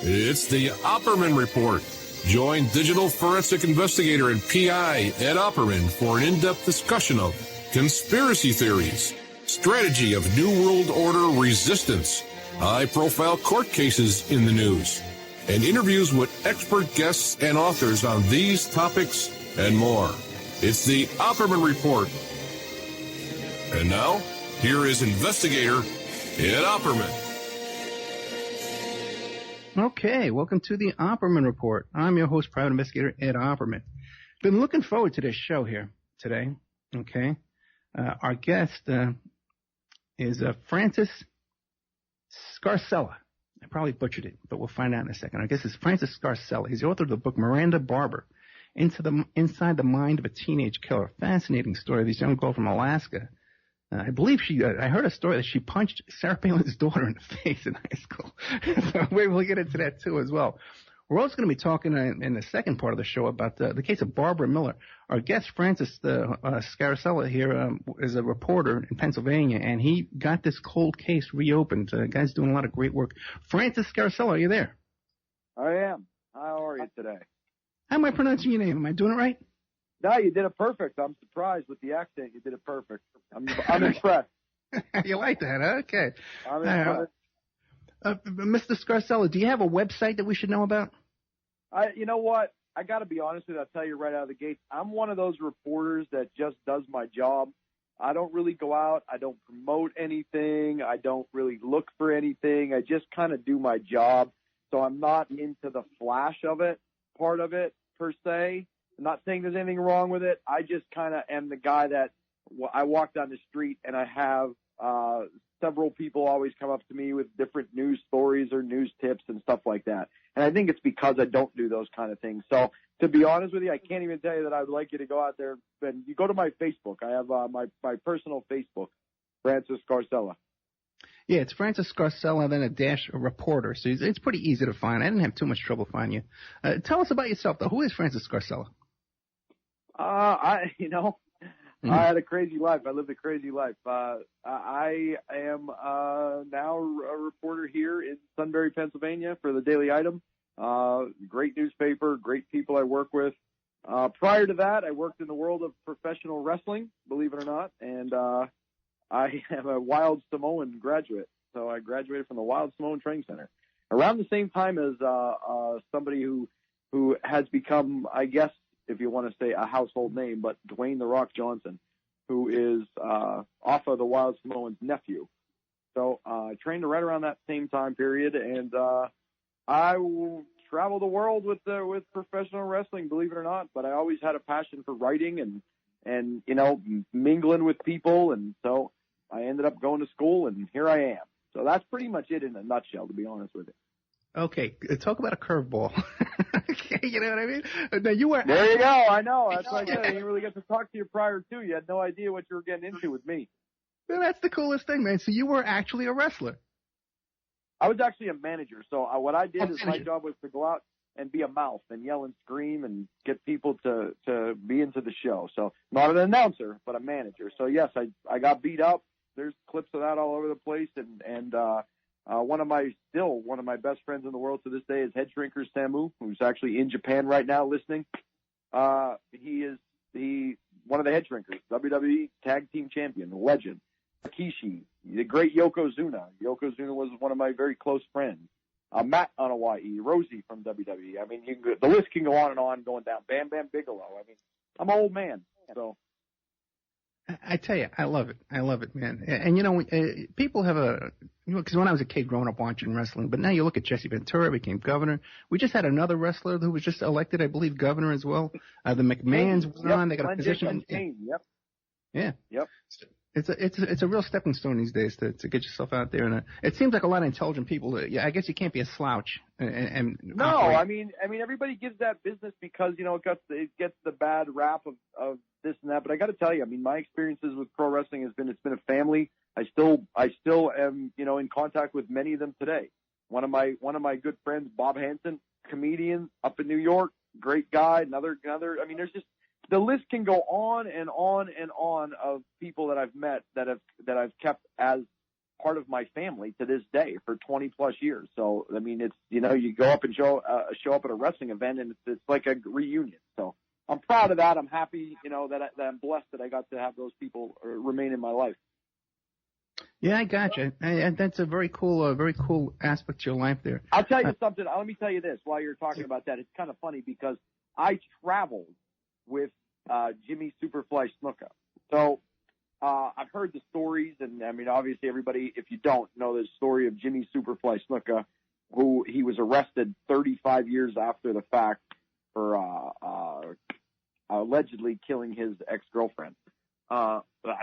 It's the Opperman Report. Join digital forensic investigator and PI Ed Opperman for an in-depth discussion of conspiracy theories, strategy of New World Order resistance, high-profile court cases in the news, and interviews with expert guests and authors on these topics and more. It's the Opperman Report. And now, here is investigator Ed Opperman. Okay, welcome to the Opperman Report. I'm your host, private investigator Ed Opperman. Been looking forward to this show here today. Okay, our guest is Francis Scarcella. I probably butchered it, but we'll find out in a second. I guess it's Francis Scarcella. He's the author of the book Miranda Barbour, Inside the Mind of a Teenage Killer. Fascinating story of this young girl from Alaska. I believe I heard a story that she punched Sarah Palin's daughter in the face in high school. So maybe we'll get into that too as well. We're also going to be talking in the second part of the show about the case of Barbara Miller. Our guest, Francis Scarcella here, is a reporter in Pennsylvania, and he got this cold case reopened. The guy's doing a lot of great work. Francis Scarcella, are you there? I am. How are you today? How am I pronouncing your name? Am I doing it right? No, you did it perfect. I'm surprised with the accent. You did it perfect. I'm impressed. You like that, huh? Okay. I'm impressed. Mr. Scarcella, do you have a website that we should know about? You know what? I got to be honest with you. I'll tell you right out of the gate. I'm one of those reporters that just does my job. I don't really go out. I don't promote anything. I don't really look for anything. I just kind of do my job. So I'm not into the flash of it, part of it, per se. I'm not saying there's anything wrong with it. I just kind of am the guy that I walk down the street and I have several people always come up to me with different news stories or news tips and stuff like that. And I think it's because I don't do those kind of things. So to be honest with you, I can't even tell you that I would like you to go out there. And you go to my Facebook. I have my personal Facebook, Francis Scarcella. Yeah, it's Francis Scarcella, then a dash reporter. So it's pretty easy to find. I didn't have too much trouble finding you. Tell us about yourself, though. Who is Francis Scarcella? I had a crazy life. I lived a crazy life. I am now a reporter here in Sunbury, Pennsylvania for the Daily Item. Great newspaper, great people I work with. Prior to that, I worked in the world of professional wrestling, believe it or not, and I am a Wild Samoan graduate. So I graduated from the Wild Samoan Training Center around the same time as somebody who has become, I guess, if you want to say a household name, but Dwayne "The Rock" Johnson, who is off of the Wild Samoan's nephew. So I trained right around that same time period, and I travel the world with professional wrestling, believe it or not. But I always had a passion for writing and mingling with people, and so I ended up going to school, and here I am. So that's pretty much it in a nutshell, to be honest with you. Okay, talk about a curveball. Okay, you know what I mean? Now you were there. You go. I know. That's like I said. I didn't really get to talk to you prior to. You had no idea what you were getting into with me. Well, that's the coolest thing, man. So you were actually a wrestler. I was actually a manager. So what I did is my job was to go out and be a mouth and yell and scream and get people to be into the show. So not an announcer, but a manager. So yes, I got beat up. There's clips of that all over the place, and one of my best friends in the world to this day is Head Shrinker Samu, who's actually in Japan right now listening. He is one of the Head Shrinkers, WWE Tag Team Champion, legend. Rikishi, the great Yokozuna. Yokozuna was one of my very close friends. Matt Anawai, Rosie from WWE. I mean, the list can go on and on, going down. Bam Bam Bigelow. I mean, I'm an old man, so. I tell you, I love it. I love it, man. And, people have because when I was a kid growing up watching wrestling, but now you look at Jesse Ventura, became governor. We just had another wrestler who was just elected, I believe, governor as well. The McMahons went on. They got a position. Yep. Yeah. Yep. It's a real stepping stone these days to get yourself out there. And it seems like a lot of intelligent people. I guess you can't be a slouch. No, I mean, everybody gives that business because, it gets the bad rap of this and that. But I got to tell you, I mean, my experiences with pro wrestling it's been a family. I still am, in contact with many of them today. One of my good friends, Bob Hansen, comedian up in New York, great guy. Another. I mean, there's just the list can go on and on and on of people that I've met that I've kept as part of my family to this day for 20 plus years. So, I mean, it's, you know, you go up and show up at a wrestling event and it's like a reunion. So I'm proud of that. I'm happy, you know, that I'm blessed that I got to have those people remain in my life. Yeah, I gotcha. And that's a very cool aspect to your life there. I'll tell you something. Let me tell you this while you're talking about that. It's kind of funny because I traveled with Jimmy Superfly Snuka. So I've heard the stories, and I mean, obviously everybody, if you don't know the story of Jimmy Superfly Snuka, who he was arrested 35 years after the fact for allegedly killing his ex-girlfriend.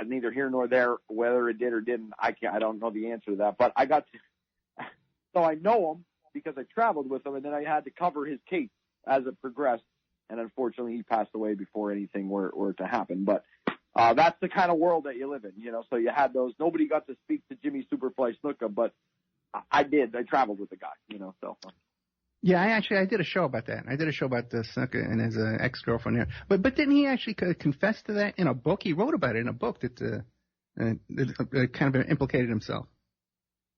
Neither here nor there, whether it did or didn't, I don't know the answer to that. But so I know him because I traveled with him, and then I had to cover his case as it progressed. And unfortunately, he passed away before anything were to happen. But that's the kind of world that you live in, you know. So you had those. Nobody got to speak to Jimmy Superfly Snuka, but I did. I traveled with the guy, you know. So. Yeah, I did a show about that. I did a show about Snuka and his ex-girlfriend there. But didn't he actually confess to that in a book? He wrote about it in a book that kind of implicated himself.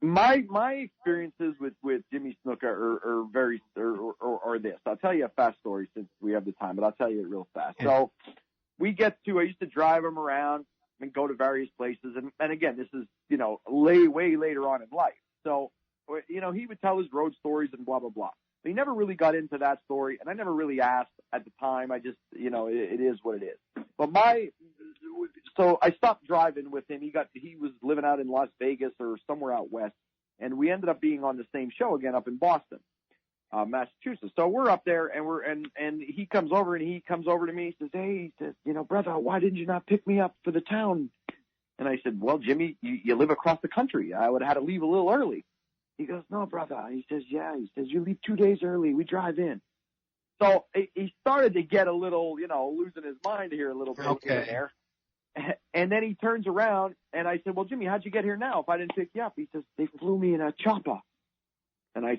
My experiences with Jimmy Snuka are this. I'll tell you a fast story since we have the time, but I'll tell you it real fast. Yeah. So I used to drive him around and go to various places. And again, this is, you know, way later on in life. So, you know, he would tell his road stories and blah, blah, blah. But he never really got into that story, and I never really asked at the time. I just, you know, it is what it is. But so I stopped driving with him. He was living out in Las Vegas or somewhere out west, and we ended up being on the same show again up in Boston, Massachusetts. So we're up there, and he comes over to me. He says, "Hey," he says, "you know, brother, why didn't you not pick me up for the town?" And I said, "Well, Jimmy, you live across the country. I would have had to leave a little early." He goes, "No, brother." He says, "Yeah." He says, "You leave 2 days early. We drive in." So he started to get a little, you know, losing his mind here a little bit here and there. And then he turns around, and I said, "Well, Jimmy, how'd you get here now if I didn't pick you up?" He says, "They flew me in a chopper." And I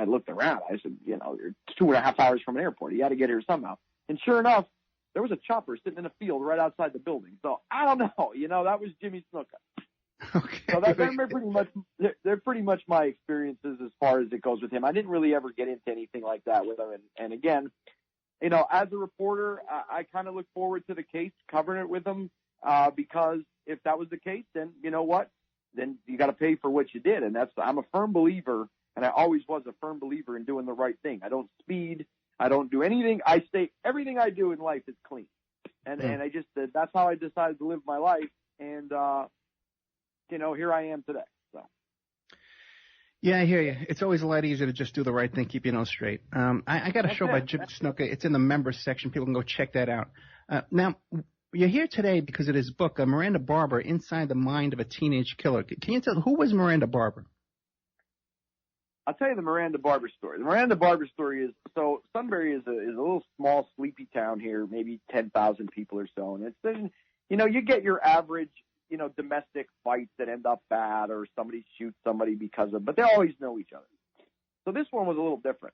looked around. I said, "You know, you're 2.5 hours from an airport. You got to get here somehow." And sure enough, there was a chopper sitting in a field right outside the building. So I don't know. You know, that was Jimmy Snuka. Okay. So they're pretty much my experiences as far as it goes with him. I didn't really ever get into anything like that with him. And again, you know, as a reporter, I kind of look forward to the case, covering it with him, because if that was the case, then you know what? Then you got to pay for what you did. And I'm a firm believer, and I always was a firm believer in doing the right thing. I don't speed. I don't do anything. Everything I do in life is clean. And I just, that's how I decided to live my life. And, you know, here I am today. So. Yeah, I hear you. It's always a lot easier to just do the right thing, keep your nose straight. I got a show by Jim Snuka. It's in the members section. People can go check that out. Now, you're here today because of his book, Miranda Barbour, Inside the Mind of a Teenage Killer. Can you tell, who was Miranda Barbour? I'll tell you the Miranda Barbour story. The Miranda Barbour story is, so Sunbury is a little small, sleepy town here, maybe 10,000 people or so. And it's, you know, you get your average, you know, domestic fights that end up bad or somebody shoots somebody because of, but they always know each other. So this one was a little different.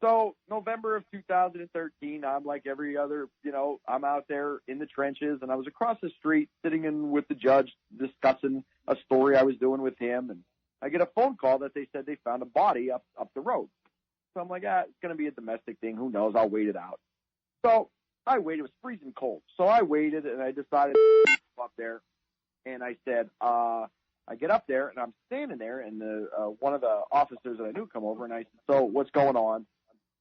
So November of 2013, I'm like every other, you know, I'm out there in the trenches, and I was across the street sitting in with the judge discussing a story I was doing with him. And I get a phone call that they said they found a body up the road. So I'm like, it's going to be a domestic thing. Who knows? I'll wait it out. So I waited. It was freezing cold. So I waited, and I decided to go up there. And I said, I get up there, and I'm standing there, and one of the officers that I knew come over, and I said, "So what's going on?"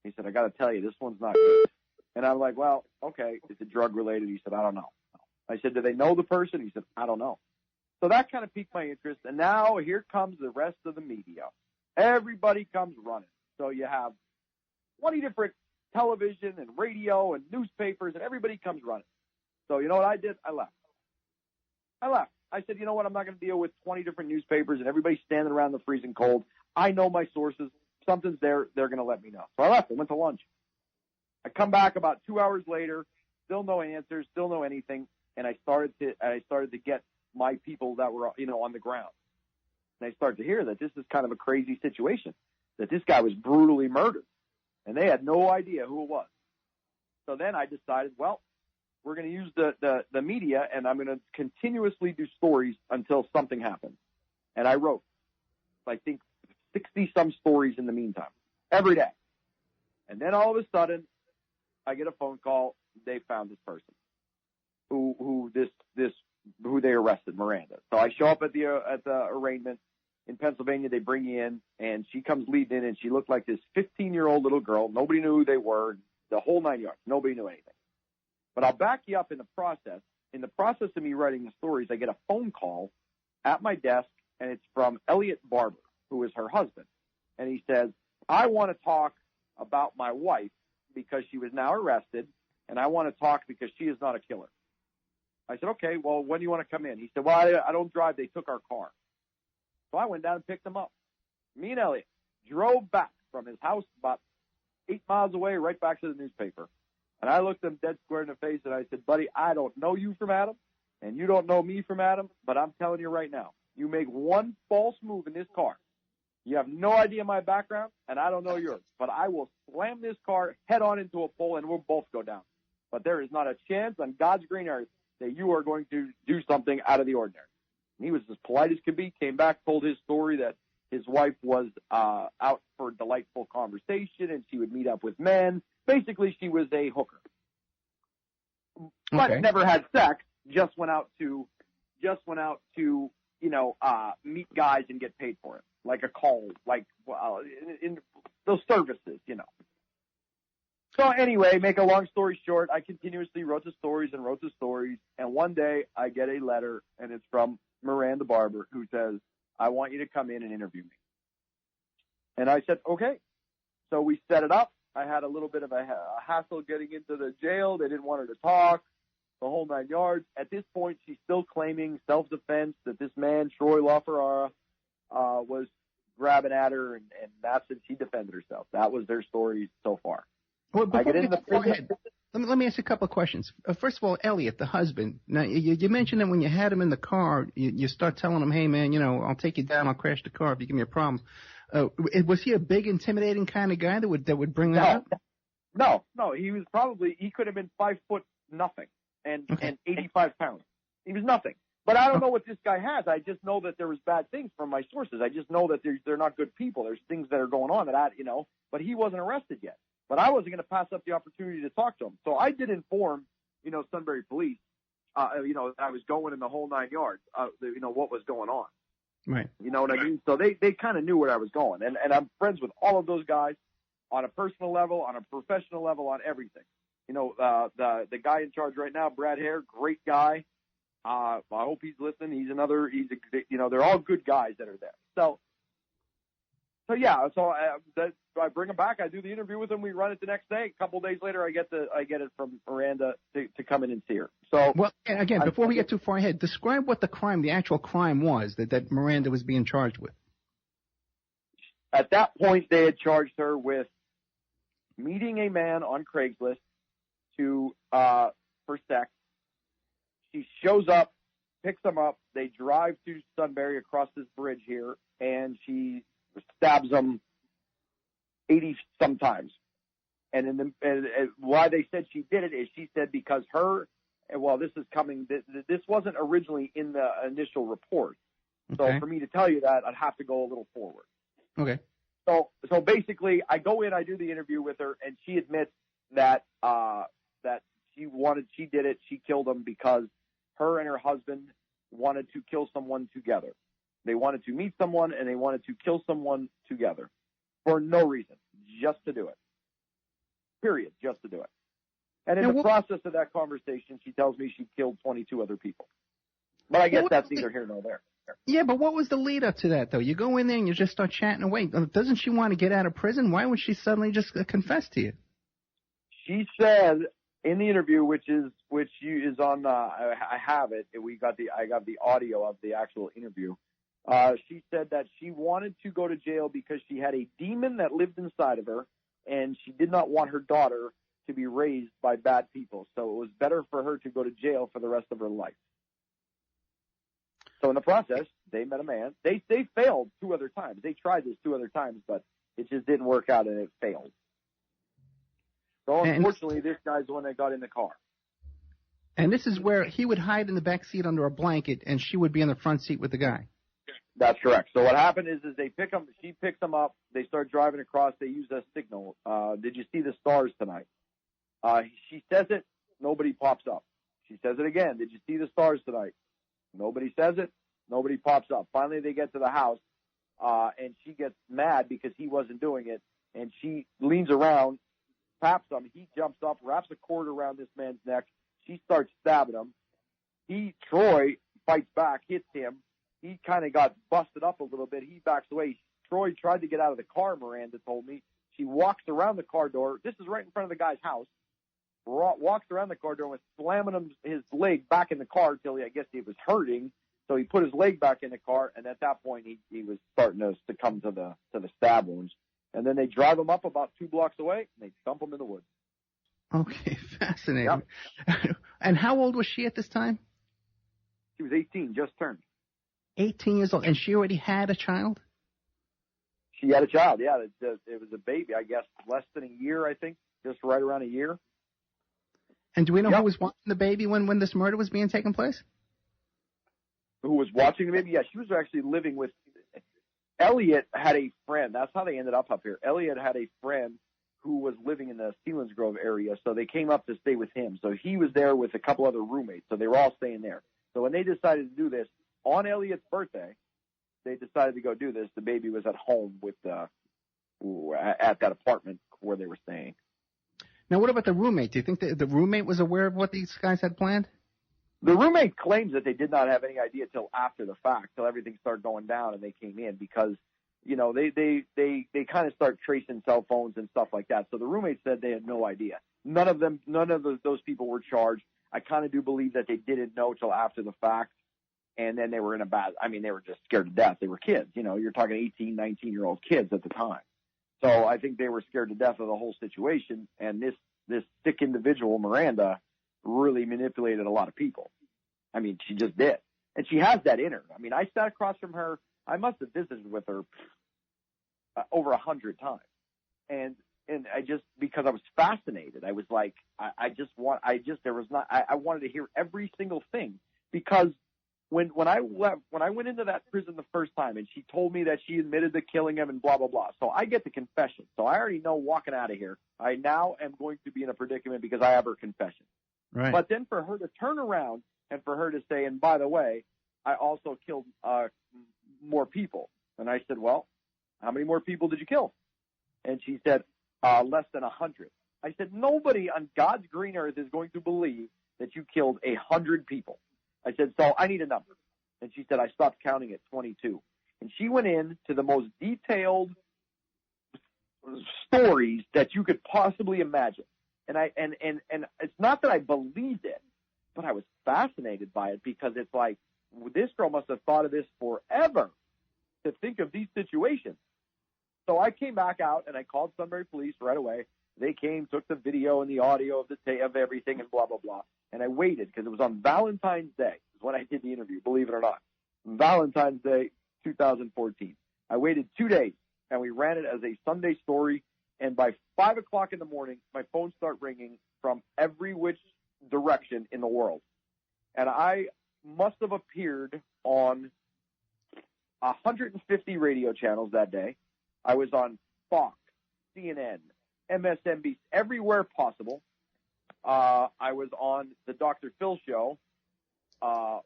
He said, "I got to tell you, this one's not good." And I'm like, "Well, okay, is it drug related?" He said, "I don't know." I said, "Do they know the person?" He said, "I don't know." So that kind of piqued my interest. And now here comes the rest of the media. Everybody comes running. So you have 20 different television and radio and newspapers, and everybody comes running. So you know what I did? I left. I said, you know what? I'm not going to deal with 20 different newspapers and everybody standing around the freezing cold. I know my sources. Something's there. They're going to let me know. So I left. I went to lunch. I come back about 2 hours later, still no answers, still no anything. And I started to get my people that were, you know, on the ground. And I started to hear that this is kind of a crazy situation, that this guy was brutally murdered, and they had no idea who it was. So then I decided, well, we're going to use the media, and I'm going to continuously do stories until something happens. And I wrote, I think, 60-some stories in the meantime, every day. And then all of a sudden, I get a phone call. They found this person who they arrested, Miranda. So I show up at the arraignment in Pennsylvania. They bring me in, and she comes leading in, and she looked like this 15-year-old little girl. Nobody knew who they were, the whole 9 yards. Nobody knew anything. But I'll back you up in the process. In the process of me writing the stories, I get a phone call at my desk, and it's from Elytte Barbour, who is her husband. And he says, I want to talk about my wife because she was now arrested, and I want to talk because she is not a killer. I said, okay, well, when do you want to come in? He said, well, I don't drive. They took our car. So I went down and picked them up. Me and Elliot drove back from his house about 8 miles away, right back to the newspaper. And I looked him dead square in the face, and I said, buddy, I don't know you from Adam, and you don't know me from Adam, but I'm telling you right now, you make one false move in this car. You have no idea my background, and I don't know yours, but I will slam this car head on into a pole, and we'll both go down. But there is not a chance on God's green earth that you are going to do something out of the ordinary. And he was as polite as could be, came back, told his story that his wife was out for delightful conversation, and she would meet up with men. Basically, she was a hooker. But never had sex, just went out to meet guys and get paid for it. Like a call, in those services, So anyway, make a long story short, I continuously wrote the stories, and one day I get a letter, and it's from Miranda Barbour, who says, I want you to come in and interview me. And I said, okay. So we set it up. I had a little bit of a hassle getting into the jail. They didn't want her to talk, the whole 9 yards. At this point, she's still claiming self-defense, that this man, Troy LaFerrara, was grabbing at her, and that's it. She defended herself. That was their story so far. Well, go ahead. Let me ask you a couple of questions. First of all, Elliot, the husband. Now, you mentioned that when you had him in the car, you start telling him, hey, man, I'll take you down. I'll crash the car if you give me a problem. Was he a big, intimidating kind of guy that would bring that up? No. He could have been 5 foot nothing and 85 pounds. He was nothing. But I don't know what this guy has. I just know that there was bad things from my sources. I just know that they're not good people. There's things that are going on that but he wasn't arrested yet. But I wasn't going to pass up the opportunity to talk to him. So I did inform, Sunbury Police, that I was going in the whole 9 yards, what was going on. Right. You know what I mean? So they kind of knew where I was going. And I'm friends with all of those guys on a personal level, on a professional level, on everything. The guy in charge right now, Brad Hare, great guy. I hope he's listening. They're all good guys that are there. So I bring him back. I do the interview with him. We run it the next day. A couple of days later, I get it from Miranda to come in and see her. So, well, again, before we get too far ahead, describe what the actual crime was that Miranda was being charged with. At that point, they had charged her with meeting a man on Craigslist for sex. She shows up, picks him up. They drive to Sunbury across this bridge here, and she stabs him 80 sometimes. And why they said she did it is she said because this wasn't originally in the initial report. Okay. So for me to tell you that, I'd have to go a little forward. Okay. So basically, I go in, I do the interview with her, and she admits that she did it. She killed him because her and her husband wanted to kill someone together. They wanted to meet someone and they wanted to kill someone together for no reason, just to do it. Period, just to do it. And in the process of that conversation, she tells me she killed 22 other people. But I guess that's neither here nor there. Yeah, but what was the lead up to that, though? You go in there and you just start chatting away. Doesn't she want to get out of prison? Why would she suddenly just confess to you? She said in the interview, which is on. I have it. I got the audio of the actual interview. She said that she wanted to go to jail because she had a demon that lived inside of her, and she did not want her daughter to be raised by bad people. So it was better for her to go to jail for the rest of her life. So in the process, they met a man. They failed 2 other times. They tried this 2 other times, but it just didn't work out, and it failed. So unfortunately, this guy's the one that got in the car. And this is where he would hide in the back seat under a blanket, and she would be in the front seat with the guy. That's correct. So what happened is she picks them up, they start driving across, they use a signal. Did you see the stars tonight? She says it, nobody pops up. She says it again, did you see the stars tonight? Nobody says it, nobody pops up. Finally, they get to the house, and she gets mad because he wasn't doing it, and she leans around, taps him, he jumps up, wraps a cord around this man's neck, she starts stabbing him. Troy fights back, hits him. He kind of got busted up a little bit. He backs away. Troy tried to get out of the car, Miranda told me. She walks around the car door. This is right in front of the guy's house. Walks around the car door and was slamming his leg back in the car until I guess he was hurting. So he put his leg back in the car, and at that point he was starting to succumb to the stab wounds. And then they drive him up about 2 blocks away, and they dump him in the woods. Okay, fascinating. Yep. And how old was she at this time? She was 18, just turned. 18 years old, and she already had a child? She had a child, yeah. It was a baby, I guess, less than a year, I think, just right around a year. And do we know who was watching the baby when this murder was being taken place? Who was watching the baby? Yeah, she was actually living with – Elytte had a friend. That's how they ended up here. Elytte had a friend who was living in the Selinsgrove area, so they came up to stay with him. So he was there with a couple other roommates, so they were all staying there. So when they decided to do this, on Elliott's birthday, they decided to go do this. The baby was at home with at that apartment where they were staying. Now, what about the roommate? Do you think the roommate was aware of what these guys had planned? The roommate claims that they did not have any idea till after the fact, till everything started going down and they came in because, you know, they kind of start tracing cell phones and stuff like that. So the roommate said they had no idea. None of those people were charged. I kind of do believe that they didn't know till after the fact. And then they were they were just scared to death. They were kids, you know, you're talking 18, 19-year-old kids at the time. So I think they were scared to death of the whole situation. And this sick individual, Miranda, really manipulated a lot of people. I mean, she just did. And she has that in her. I mean, I sat across from her. I must have visited with her over 100 times. And I just, because I was fascinated, I was like, I wanted to hear every single thing because when I went into that prison the first time and she told me that she admitted to killing him and blah, blah, blah. So I get the confession. So I already know walking out of here, I now am going to be in a predicament because I have her confession. Right. But then for her to turn around and for her to say, and by the way, I also killed more people. And I said, well, how many more people did you kill? And she said, less than 100. I said, nobody on God's green earth is going to believe that you killed 100 people. I said, so I need a number. And she said, I stopped counting at 22. And she went in to the most detailed stories that you could possibly imagine. And it's not that I believed it, but I was fascinated by it because it's like, this girl must have thought of this forever to think of these situations. So I came back out and I called Sunbury Police right away. They came, took the video and the audio of everything and blah, blah, blah. And I waited because it was on Valentine's Day is when I did the interview, believe it or not. Valentine's Day, 2014. I waited 2 days and we ran it as a Sunday story. And by 5 o'clock in the morning, my phone started ringing from every which direction in the world. And I must have appeared on 150 radio channels that day. I was on Fox, CNN, MSNBC, everywhere possible. I was on the Dr. Phil show,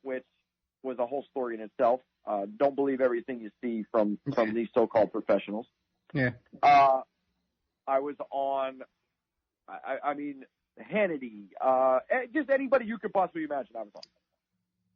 which was a whole story in itself. Don't believe everything you see from these so-called professionals. Yeah. I was on, I mean, Hannity, just anybody you could possibly imagine I was on.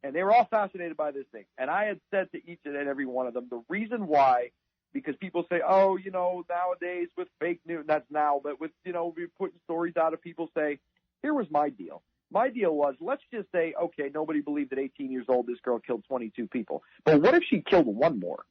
And they were all fascinated by this thing. And I had said to each and every one of them, the reason why, because people say, oh, you know, nowadays with fake news, that's now, but with, you know, we're putting stories out of people say, here was my deal. My deal was, let's just say, okay, nobody believed at 18 years old this girl killed 22 people. But what if she killed one more?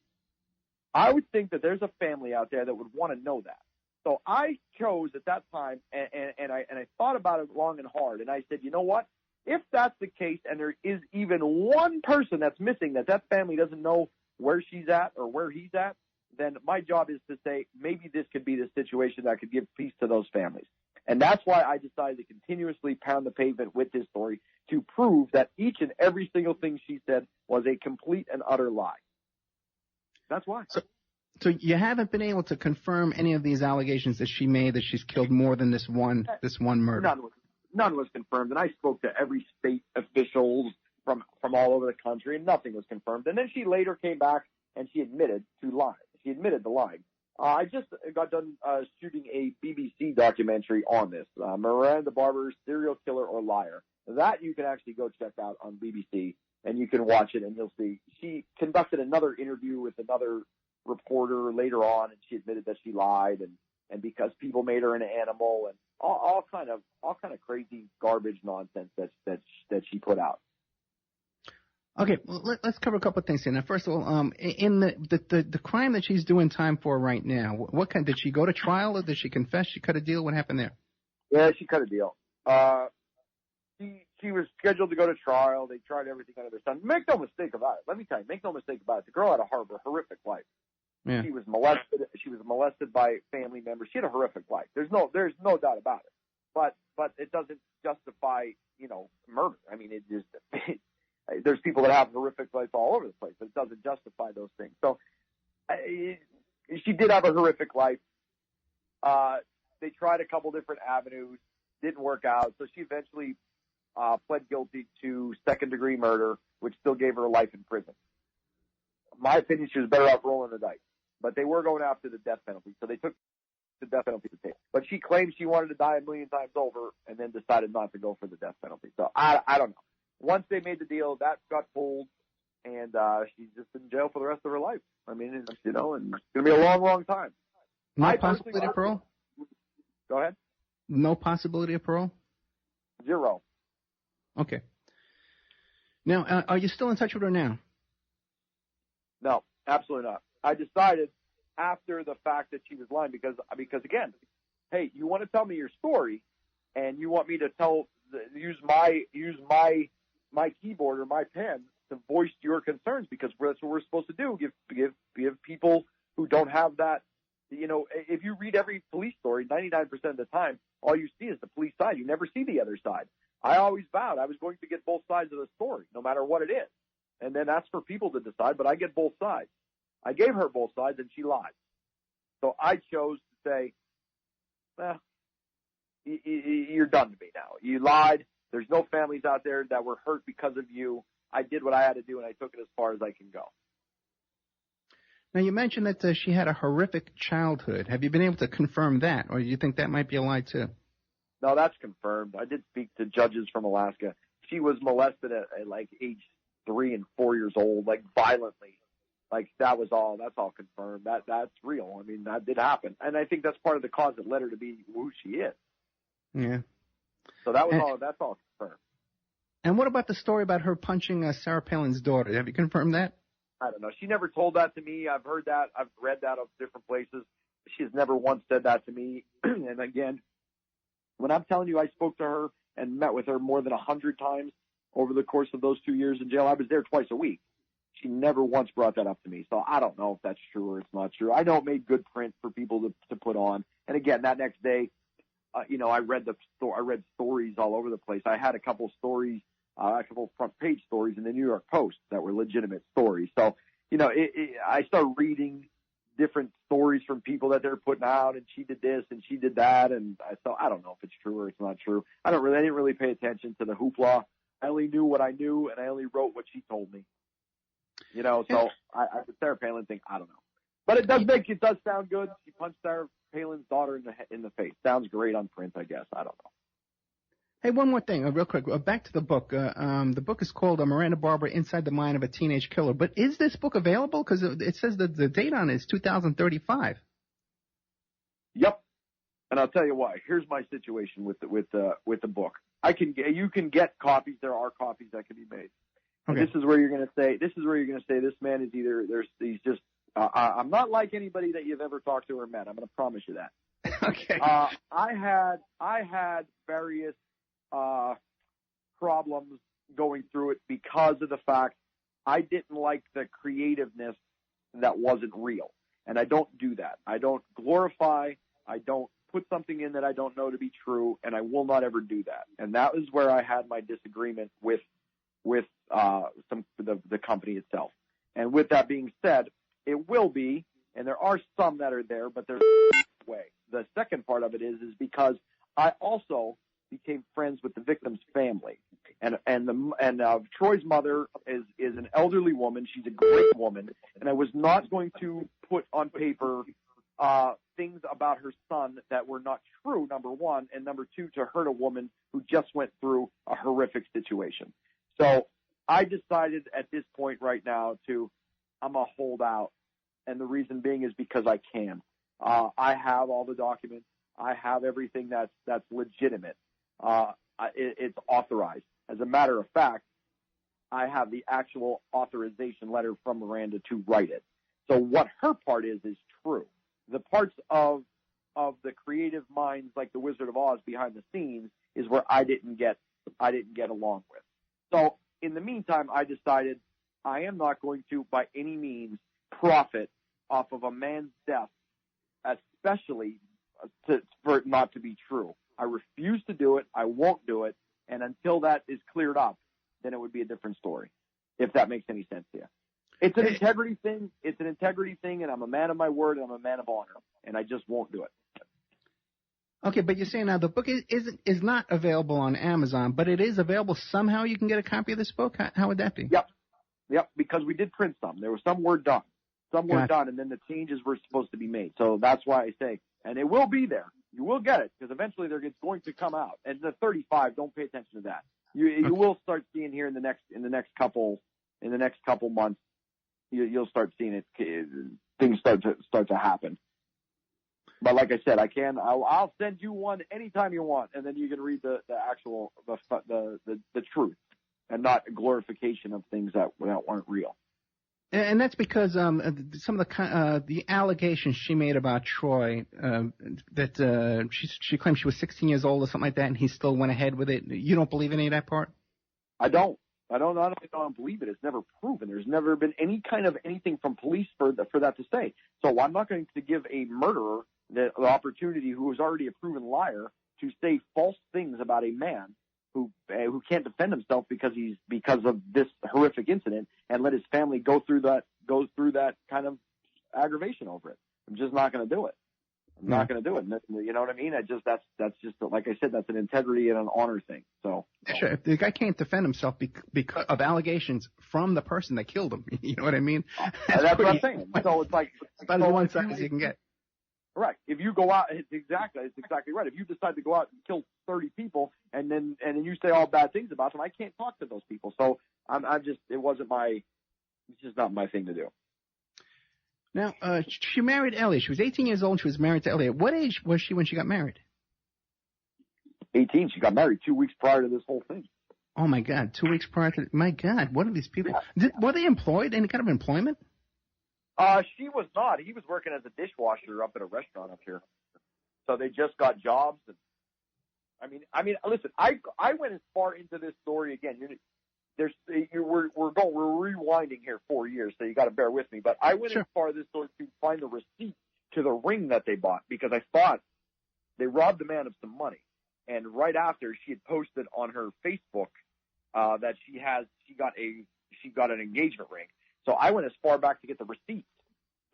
I would think that there's a family out there that would want to know that. So I chose at that time, and I thought about it long and hard, and I said, you know what? If that's the case and there is even one person that's missing, that family doesn't know where she's at or where he's at, then my job is to say maybe this could be the situation that could give peace to those families. And that's why I decided to continuously pound the pavement with this story to prove that each and every single thing she said was a complete and utter lie. That's why. So you haven't been able to confirm any of these allegations that she made, that she's killed more than this one murder? None was confirmed, and I spoke to every state officials from all over the country, and nothing was confirmed. And then she later came back and she admitted to lying. She admitted to lying. I just got done shooting a BBC documentary on this, Miranda Barbour, Serial Killer or Liar. That you can actually go check out on BBC, and you can watch it, and you'll see. She conducted another interview with another reporter later on, and she admitted that she lied, and because people made her an animal, and all kind of crazy garbage nonsense that she put out. Okay, well, let's cover a couple of things here. Now, first of all, in the crime that she's doing time for right now, did she go to trial, or did she confess? She cut a deal? What happened there? Yeah, she cut a deal. She was scheduled to go to trial. They tried everything under the sun. Make no mistake about it. Let me tell you, make no mistake about it. The girl had a horrific life. Yeah. She was molested. She was molested by family members. She had a horrific life. There's no doubt about it. But it doesn't justify, murder. I mean, there's people that have horrific lives all over the place, but it doesn't justify those things. So she did have a horrific life. They tried a couple different avenues, didn't work out. So she eventually pled guilty to second-degree murder, which still gave her life in prison. In my opinion, she was better off rolling the dice. But they were going after the death penalty, so they took the death penalty to take. But she claimed she wanted to die a million times over and then decided not to go for the death penalty. So I don't know. Once they made the deal, that got pulled, and she's just in jail for the rest of her life. I mean, and it's going to be a long, long time. No possibility of parole? Go ahead. No possibility of parole? 0. Okay. Now, are you still in touch with her now? No, absolutely not. I decided after the fact that she was lying because again, hey, you want to tell me your story, and you want me to use my keyboard or my pen to voice your concerns, because that's what we're supposed to do. Give people who don't have that. If you read every police story, 99% of the time, all you see is the police side. You never see the other side. I always vowed I was going to get both sides of the story, no matter what it is. And then that's for people to decide, but I get both sides. I gave her both sides, and she lied. So I chose to say, you're done to me now. You lied. There's no families out there that were hurt because of you. I did what I had to do, and I took it as far as I can go. Now, you mentioned that she had a horrific childhood. Have you been able to confirm that, or do you think that might be a lie, too? No, that's confirmed. I did speak to judges from Alaska. She was molested at like age 3 and 4 years old, like violently. Like that's all confirmed. That's real. I mean, that did happen. And I think that's part of the cause that led her to be who she is. Yeah. So that's all confirmed. And what about the story about her punching Sarah Palin's daughter? Have you confirmed that? I don't know. She never told that to me. I've heard that. I've read that of different places. She has never once said that to me. And again, when I'm telling you I spoke to her and met with her more than 100 times over the course of those 2 years in jail, I was there twice a week. She never once brought that up to me. So I don't know if that's true or it's not true. I know it made good print for people to put on. And again, that next day, I read stories all over the place. I had a couple stories, a couple front page stories in the New York Post that were legitimate stories. So, I started reading different stories from people that they're putting out, and she did this and she did that. And so I don't know if it's true or it's not true. I didn't really pay attention to the hoopla. I only knew what I knew, and I only wrote what she told me. So the Sarah Palin thing, I don't know. But it does sound good. She punched Sarah Palin's daughter in the face. Sounds great on print, I guess. I don't know. Hey, one more thing, real quick. Back to the book. The book is called Miranda Barbour, Inside the Mind of a Teenage Killer. But is this book available? Because it says that the date on it is 2035. Yep. And I'll tell you why. Here's my situation with the book. You can get copies. There are copies that can be made. Okay. And this is where you're going to say this man is he's just I'm not like anybody that you've ever talked to or met. I'm going to promise you that. Okay. I had various problems going through it because of the fact I didn't like the creativeness that wasn't real. And I don't do that. I don't glorify. I don't put something in that I don't know to be true, and I will not ever do that. And that was where I had my disagreement with the company itself. And with that being said, It will be, and there are some that are there, but there's way. The second part of it is because I also became friends with the victim's family, and Troy's mother is an elderly woman. She's a great woman, and I was not going to put on paper things about her son that were not true, number one, and number two, to hurt a woman who just went through a horrific situation. So I decided at this point right now I'm going to hold out, and the reason being is because I can. I have all the documents. I have everything that's legitimate. It's authorized. As a matter of fact, I have the actual authorization letter from Miranda to write it. So what her part is true. The parts of the creative minds, like the Wizard of Oz behind the scenes, is where I didn't get along with. So in the meantime, I decided I am not going to, by any means, profit off of a man's death, especially for it not to be true. I refuse to do it. I won't do it. And until that is cleared up, then it would be a different story, if that makes any sense to you. It's an integrity thing. It's an integrity thing, and I'm a man of my word, and I'm a man of honor, and I just won't do it. Okay, but you're saying now the book is not available on Amazon, but it is available somehow. You can get a copy of this book. How would that be? Yep, because we did print some. There was some were done. Some were done, and then the changes were supposed to be made. So that's why I say, and it will be there. You will get it, because eventually it's going to come out. And the 35, don't pay attention to that. You will start seeing here in the next couple months. You'll start seeing it. Things start to happen. But like I said, I'll send you one anytime you want, and then you can read the actual the truth, and not a glorification of things that weren't real. And that's because some of the allegations she made about Troy, that she claimed she was 16 years old or something like that, and he still went ahead with it. You don't believe any of that part? I don't believe it. It's never proven. There's never been any kind of anything from police for that to say. So I'm not going to give a murderer the opportunity, who is already a proven liar, to say false things about a man who can't defend himself because of this horrific incident, and let his family go through that kind of aggravation over it. I'm just not going to do it. I'm not going to do it. You know what I mean? That's just, like I said, that's an integrity and an honor thing. So sure, if the guy can't defend himself because of allegations from the person that killed him, you know what I mean? That's what I'm saying. So it's like about as one side as you can get. Right. If you go out, it's exactly right. If you decide to go out and kill 30 people and then you say all bad things about them, I can't talk to those people. So it's just not my thing to do. Now, she married Elliot. She was 18 years old and she was married to Elliot. What age was she when she got married? 18. She got married 2 weeks prior to this whole thing. Oh my God. 2 weeks prior to, my God, what are these people? Yeah. Were they employed? Any kind of employment? She was not. He was working as a dishwasher up at a restaurant up here. So they just got jobs. And I mean, listen, I went as far into this story again. We're rewinding here 4 years, so you got to bear with me. But I went as far as this story to find the receipt to the ring that they bought, because I thought they robbed the man of some money. And right after, she had posted on her Facebook that she got an engagement ring. So I went as far back to get the receipt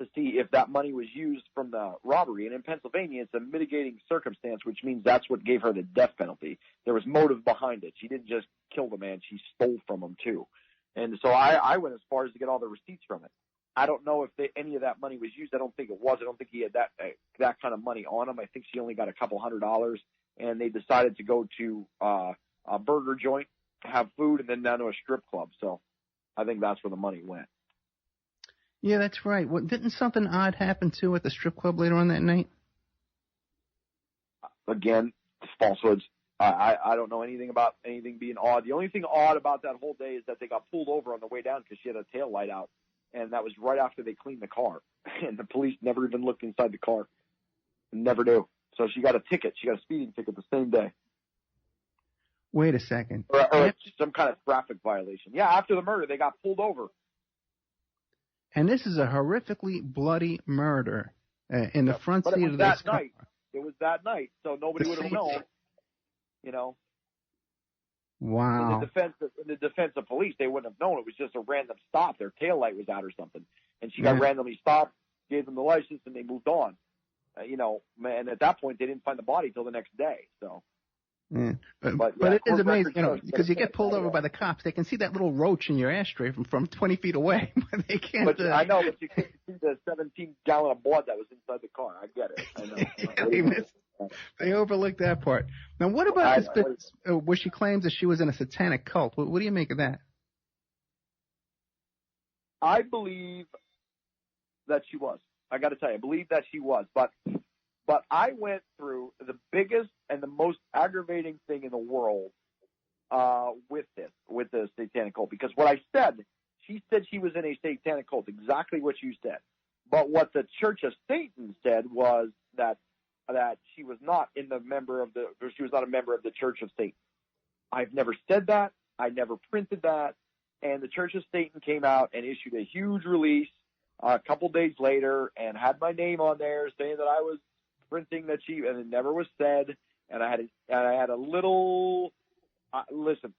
to see if that money was used from the robbery. And in Pennsylvania, it's a mitigating circumstance, which means that's what gave her the death penalty. There was motive behind it. She didn't just kill the man. She stole from him, too. And so I went as far as to get all the receipts from it. I don't know if any of that money was used. I don't think it was. I don't think he had that kind of money on him. I think she only got a couple $100, and they decided to go to a burger joint, have food, and then down to a strip club. So I think that's where the money went. Yeah, that's right. Didn't something odd happen, too, at the strip club later on that night? Again, falsehoods. I don't know anything about anything being odd. The only thing odd about that whole day is that they got pulled over on the way down because she had a tail light out, and that was right after they cleaned the car. And the police never even looked inside the car. Never do. So she got a ticket. She got a speeding ticket the same day. Wait a second. Or some kind of traffic violation. Yeah, after the murder, they got pulled over. And this is a horrifically bloody murder in the front seat of this car. It was that night, so nobody would have known. You know. Wow. In the defense of police, they wouldn't have known. It was just a random stop. Their tail light was out or something. And she got randomly stopped, gave them the license, and they moved on. And at that point, they didn't find the body till the next day. So. Yeah. But it is amazing, because you get pulled over by the cops. They can see that little roach in your ashtray from 20 feet away, but they can't. But I know, but you can't see the 17-gallon of blood that was inside the car. I get it. I know. They overlooked that part. Now, what about this where she claims that she was in a satanic cult? What do you make of that? I believe that she was. I got to tell you, I believe that she was. But I went through the biggest and the most aggravating thing in the world with the satanic cult. Because what I said, she said she was in a satanic cult, exactly what you said. But what the Church of Satan said was that she was not a member of the Church of Satan. I've never said that. I never printed that. And the Church of Satan came out and issued a huge release a couple days later and had my name on there saying that I was printing that and it never was said. And I had a little, listen,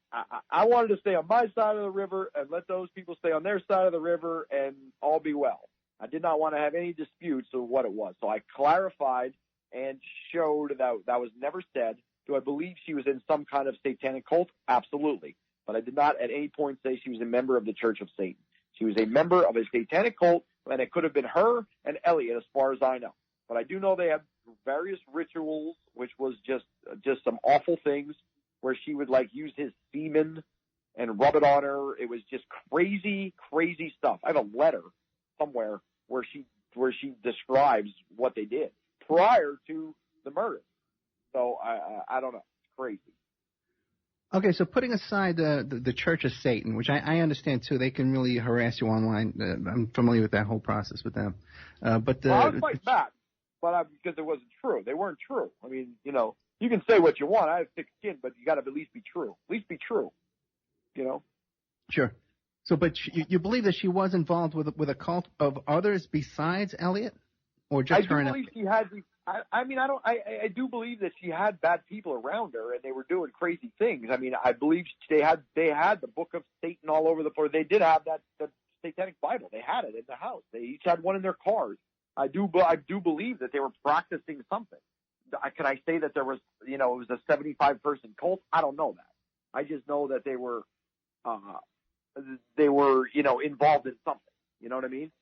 I wanted to stay on my side of the river and let those people stay on their side of the river and all be well. I did not want to have any disputes of what it was. So I clarified and showed that was never said. Do I believe she was in some kind of satanic cult? Absolutely. But I did not at any point say she was a member of the Church of Satan. She was a member of a satanic cult, and it could have been her and Elytte as far as I know. But I do know they had various rituals, which was just some awful things where she would use his semen and rub it on her. It was just crazy, crazy stuff. I have a letter somewhere where she describes what they did prior to the murder. So I don't know. It's crazy. Okay, so putting aside the Church of Satan, which I understand too, they can really harass you online. I'm familiar with that whole process with them. I was fighting back, but because it wasn't true. They weren't true. I mean, you can say what you want. I have thick skin, but you got to at least be true. At least be true. Sure. So, but you believe that she was involved with a cult of others besides Elytte, or just her? I believe she had. I do believe that she had bad people around her, and they were doing crazy things. I mean, I believe they had the Book of Satan all over the floor. They did have the Satanic Bible. They had it in the house. They each had one in their cars. I do believe that they were practicing something. Can I say that there was, it was a 75-person cult? I don't know that. I just know that they were, involved in something. You know what I mean?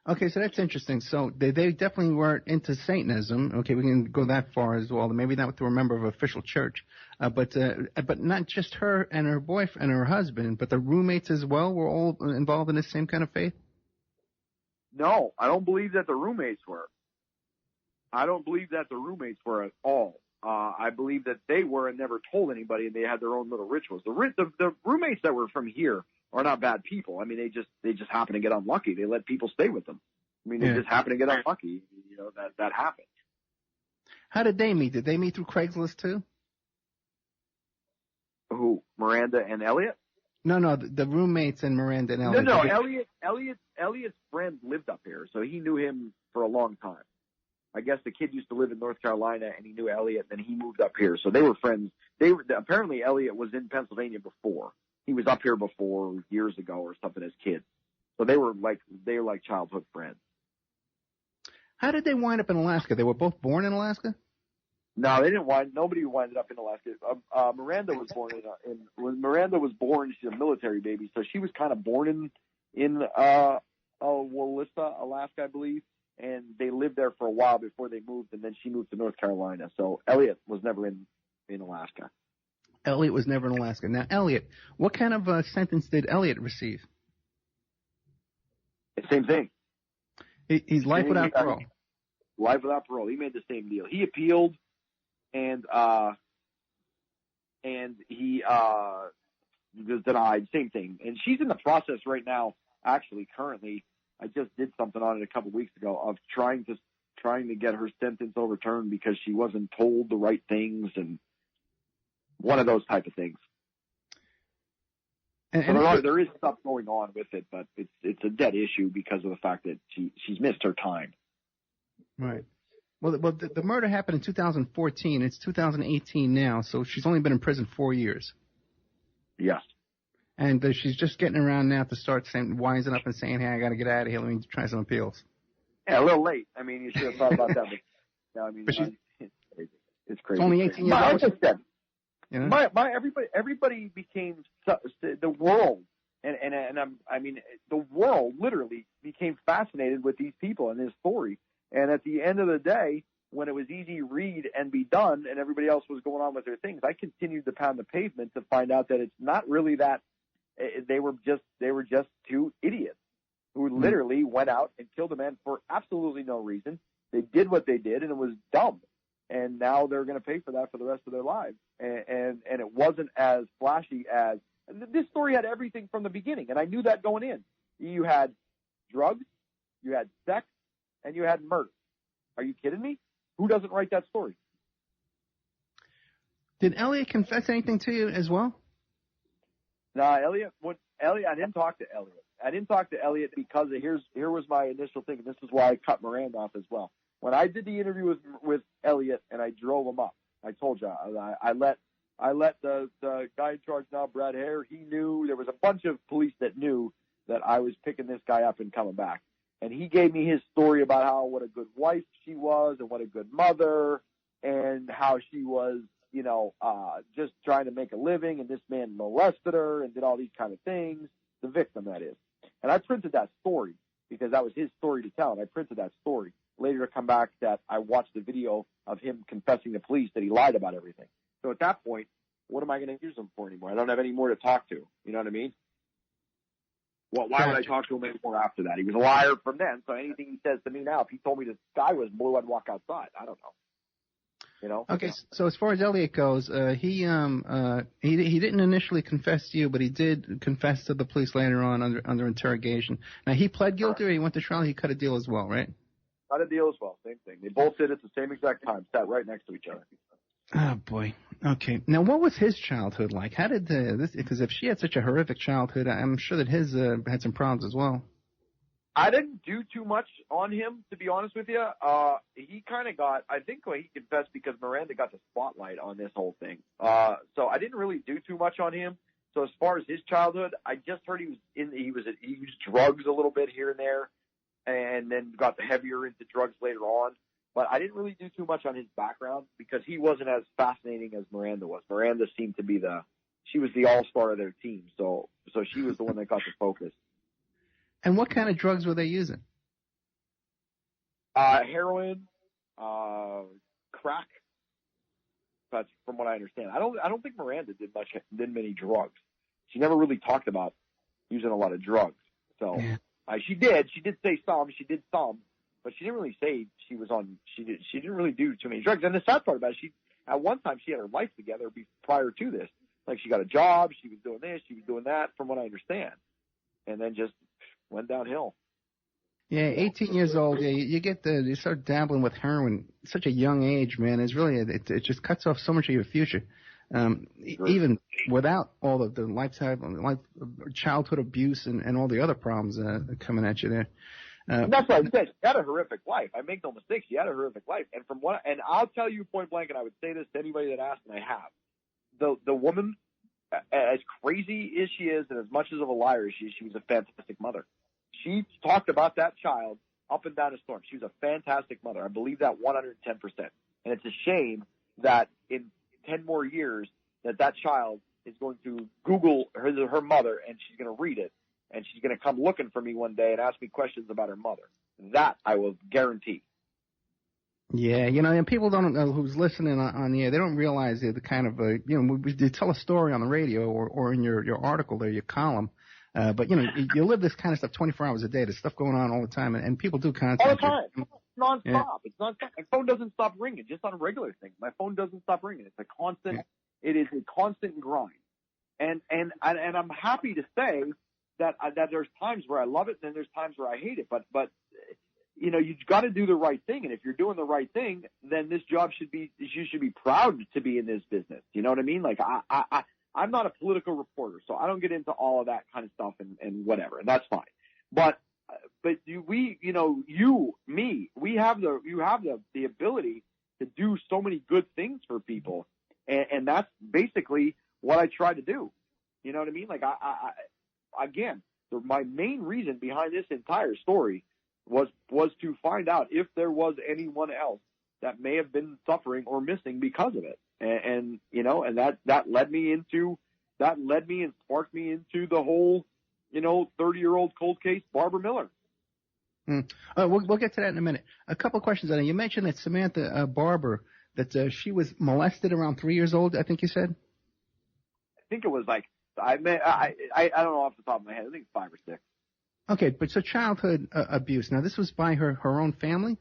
Okay, so that's interesting. So they definitely weren't into Satanism. Okay, we can go that far as well. Maybe not through a member of an official church, but not just her and her boyfriend and her husband, but the roommates as well were all involved in the same kind of faith. No, I don't believe that the roommates were. I don't believe that the roommates were at all. I believe that they were and never told anybody, and they had their own little rituals. The roommates that were from here are not bad people. I mean, they just happen to get unlucky. They let people stay with them. I mean, they just happen to get unlucky. That happened. How did they meet? Did they meet through Craigslist too? Who? Miranda and Elytte? No, the roommates and Miranda and Elytte. No, Elliott's friend lived up here, so he knew him for a long time. I guess the kid used to live in North Carolina, and he knew Elytte, and he moved up here. So they were friends. Apparently Elytte was in Pennsylvania before. He was up here before years ago or something as kids. So they were like childhood friends. How did they wind up in Alaska? They were both born in Alaska? No, they didn't nobody winded up in Alaska. Miranda was born when Miranda was born, she's a military baby. So she was kind of born in Wallissa, Alaska, I believe. And they lived there for a while before they moved, and then she moved to North Carolina. So Elytte was never in Alaska. Elytte was never in Alaska. Now, Elytte, what kind of sentence did Elytte receive? Same thing. He's life without parole. Life without parole. He made the same deal. He appealed, and he was denied. Same thing. And she's in the process right now. Actually, currently, I just did something on it a couple weeks ago of trying to get her sentence overturned because she wasn't told the right things and one of those type of things. And there is stuff going on with it, but it's a dead issue because of the fact that she's missed her time. Right. Well, the murder happened in 2014. It's 2018 now, so she's only been in prison 4 years. Yes. And she's just getting around now to start wising up and saying, hey, I got to get out of here. Let me try some appeals. Yeah, a little late. I mean, you should have thought about that. But, no, I mean, it's crazy. It's crazy. It's only 18 years old. Like I said, you know? everybody became the world, the world literally became fascinated with these people and this story. And at the end of the day, when it was easy read and be done, and everybody else was going on with their things, I continued to pound the pavement to find out that it's not really that. They were just two idiots who literally went out and killed a man for absolutely no reason. They did what they did, and it was dumb. And now they're going to pay for that for the rest of their lives. And it wasn't as flashy as this story had everything from the beginning, and I knew that going in. You had drugs, you had sex, and you had murder. Are you kidding me? Who doesn't write that story? Did Elytte confess anything to you as well? No, Elytte, I didn't talk to Elytte. I didn't talk to Elytte because here was my initial thing, and this is why I cut Miranda off as well. When I did the interview with Elytte and I drove him up, I told you I let the guy in charge now, Brad Hare. He knew there was a bunch of police that knew that I was picking this guy up and coming back, and he gave me his story about what a good wife she was and what a good mother, and how she was, just trying to make a living, and this man molested her and did all these kind of things. The victim, that is. And I printed that story because that was his story to tell, and I printed that story. Later to come back that I watched the video of him confessing to police that he lied about everything. So at that point, what am I going to use him for anymore? I don't have any more to talk to. You know what I mean? Well, why would I talk to him anymore after that? He was a liar from then, so anything he says to me now, if he told me the sky was blue, I'd walk outside. I don't know. Okay, so as far as Elytte goes, he didn't initially confess to you, but he did confess to the police later on under interrogation. Now, he pled guilty or he went to trial, he cut a deal as well, right? Cut a deal as well, same thing. They both did it at the same exact time, sat right next to each other. Oh, boy. Okay. Now, what was his childhood like? How did because if she had such a horrific childhood, I'm sure that his had some problems as well. I didn't do too much on him, to be honest with you. He kind of I think he confessed because Miranda got the spotlight on this whole thing. So I didn't really do too much on him. So as far as his childhood, I just heard he used drugs a little bit here and there, and then got heavier into drugs later on. But I didn't really do too much on his background because he wasn't as fascinating as Miranda was. Miranda seemed to be she was the all-star of their team. So she was the one that got the focus. And what kind of drugs were they using? Heroin, crack. That's from what I understand. I don't think Miranda did many drugs. She never really talked about using a lot of drugs. So yeah. She did say some. She did some, but she didn't really say she was on. She didn't really do too many drugs. And the sad part about it, at one time she had her life together prior to this. Like she got a job, she was doing this, she was doing that, from what I understand, and then just went downhill. Yeah, 18 years old. Yeah, you start dabbling with heroin at such a young age, man. It's really it just cuts off so much of your future. Even without all of the childhood abuse and all the other problems coming at you there. That's what I said. She had a horrific life. I make no mistake. She had a horrific life. And I'll tell you point blank, and I would say this to anybody that asked, and I have. The woman, as crazy as she is and as much as of a liar as she was a fantastic mother. She talked about that child up and down a storm. She was a fantastic mother. I believe that 110%. And it's a shame that in 10 more years that child is going to Google her mother, and she's going to read it, and she's going to come looking for me one day and ask me questions about her mother. That I will guarantee. Yeah, and people don't know who's listening on the air. They don't realize the kind of, you tell a story on the radio or in your article there, your column. But, you live this kind of stuff 24 hours a day. There's stuff going on all the time, and people do contact all the time. you. It's nonstop. Yeah. It's nonstop. My phone doesn't stop ringing, just on a regular thing. My phone doesn't stop ringing. It's a constant. Yeah. It is a constant grind. And I'm happy to say that there's times where I love it, and then there's times where I hate it. But you've got to do the right thing, and if you're doing the right thing, then this job you should be proud to be in this business. You know what I mean? Like I'm not a political reporter, so I don't get into all of that kind of stuff and whatever, and that's fine. But we have the ability to do so many good things for people, and that's basically what I try to do. You know what I mean? Like, again, my main reason behind this entire story was to find out if there was anyone else that may have been suffering or missing because of it. And you know, and that led me and sparked me into the whole, 30-year-old cold case, Barbara Miller. We'll get to that in a minute. A couple of questions on it. You mentioned that Samantha Barbour, that she was molested around 3 years old, I think you said? I think it was like, I don't know off the top of my head. I think it's 5 or 6. Okay, but so childhood abuse. Now, this was by her own family?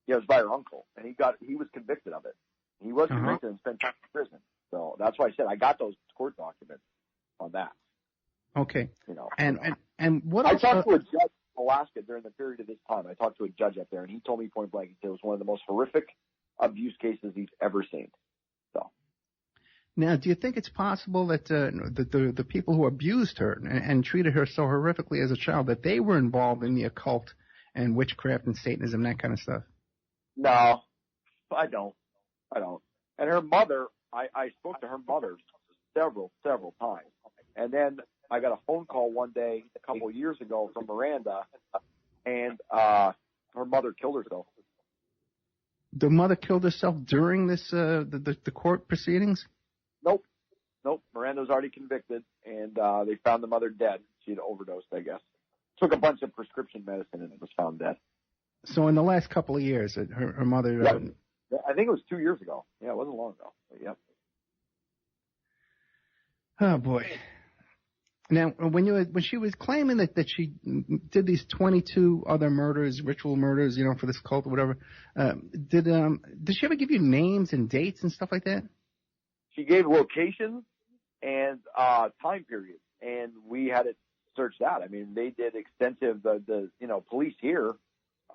Yeah, it was by her uncle, and he was convicted of it. He was convicted and spent time in prison. So that's why I said I got those court documents on that. Okay. You know. And what I talked to a judge in Alaska during the period of this time. I talked to a judge up there, and he told me point blank, he said it was one of the most horrific abuse cases he's ever seen. So. Now, do you think it's possible that the people who abused her and treated her so horrifically as a child, that they were involved in the occult and witchcraft and Satanism, that kind of stuff? No, I don't. And her mother, I spoke to her mother several times. And then I got a phone call one day a couple of years ago from Miranda, and her mother killed herself. The mother killed herself during this the court proceedings? Nope. Miranda was already convicted, and they found the mother dead. She had overdosed, I guess. Took a bunch of prescription medicine and was found dead. So in the last couple of years, her mother... Yeah. I think it was 2 years ago. Yeah, it wasn't long ago. But yep. Oh, boy. Now, when she was claiming that she did these 22 other murders, ritual murders, for this cult or whatever, did she ever give you names and dates and stuff like that? She gave locations and time periods, and we had it searched out. I mean, they did extensive. The police here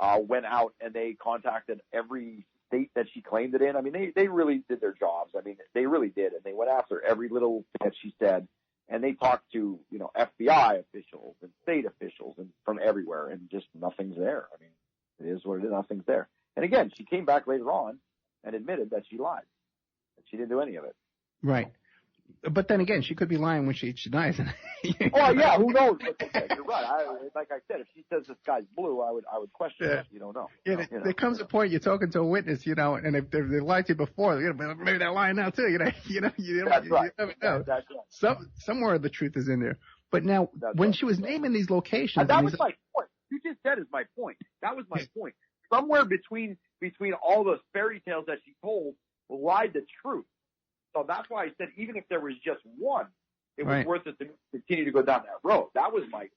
went out and they contacted every state that she claimed it in. I mean, they really did their jobs. I mean, they really did, and they went after every little thing that she said. And they talked to, FBI officials and state officials and from everywhere, and just nothing's there. I mean, it is what it is. Nothing's there. And again, she came back later on and admitted that she lied, that she didn't do any of it. Right. But then again, she could be lying when she denies it. Oh yeah, who knows what they said? You're right. Like I said, if she says the sky's blue, I would question it. You don't know. Yeah, there comes a point you're talking to a witness, and if they lied to you before, maybe they're lying now too. You That's right. never know. That's right. Somewhere the truth is in there. But now, when she was naming these locations, and that was my point. You just said is my point. That was my point. Somewhere between all those fairy tales that she told lied the truth. So that's why I said even if there was just one, it was worth it to continue to go down that road. That was my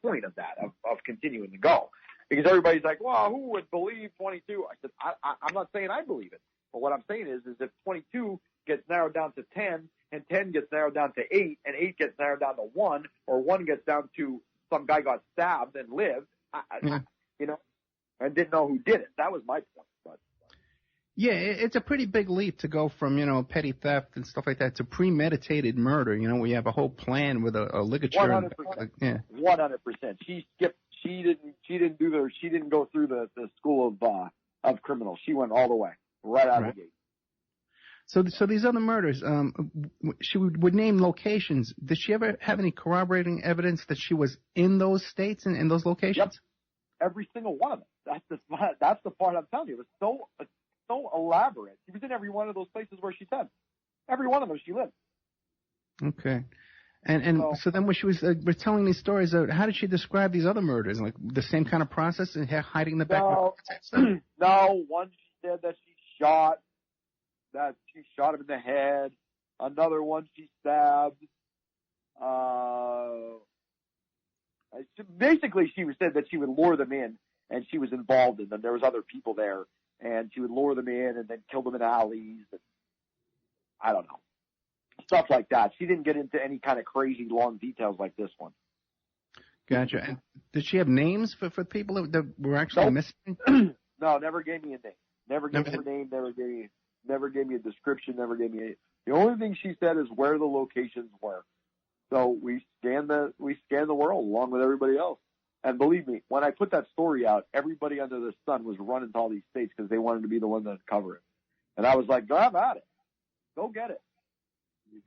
point of that, of continuing to go. Because everybody's like, well, who would believe 22? I said, I'm not saying I believe it. But what I'm saying is if 22 gets narrowed down to 10, and 10 gets narrowed down to 8, and 8 gets narrowed down to 1, or 1 gets down to some guy got stabbed and lived, and didn't know who did it. That was my point. But yeah, it's a pretty big leap to go from, petty theft and stuff like that to premeditated murder, where you have a whole plan with a ligature. 100%. Yeah. 100%. She didn't go through the school of criminals. She went all the way, right out of the gate. So these other murders, she would name locations. Did she ever have any corroborating evidence that she was in those states and in those locations? Yep. Every single one of them. That's the part I'm telling you. It was so elaborate. She was in every one of those places where she said. Every one of them she lived. Okay. And so then when she was telling these stories, how did she describe these other murders? Like the same kind of process and hiding the back? No, one she said that she shot him in the head. Another one she stabbed. Basically, she said that she would lure them in, and she was involved in them. There was other people there, and she would lure them in and then kill them in alleys. And, I don't know. Stuff like that. She didn't get into any kind of crazy long details like this one. Gotcha. And did she have names for people that were actually missing? No, never gave me a name. Never gave me a name. Never gave me a description. Never gave me the only thing she said is where the locations were. So we scanned the world along with everybody else. And believe me, when I put that story out, everybody under the sun was running to all these states because they wanted to be the one that cover it. And I was like, go have at it. Go get it.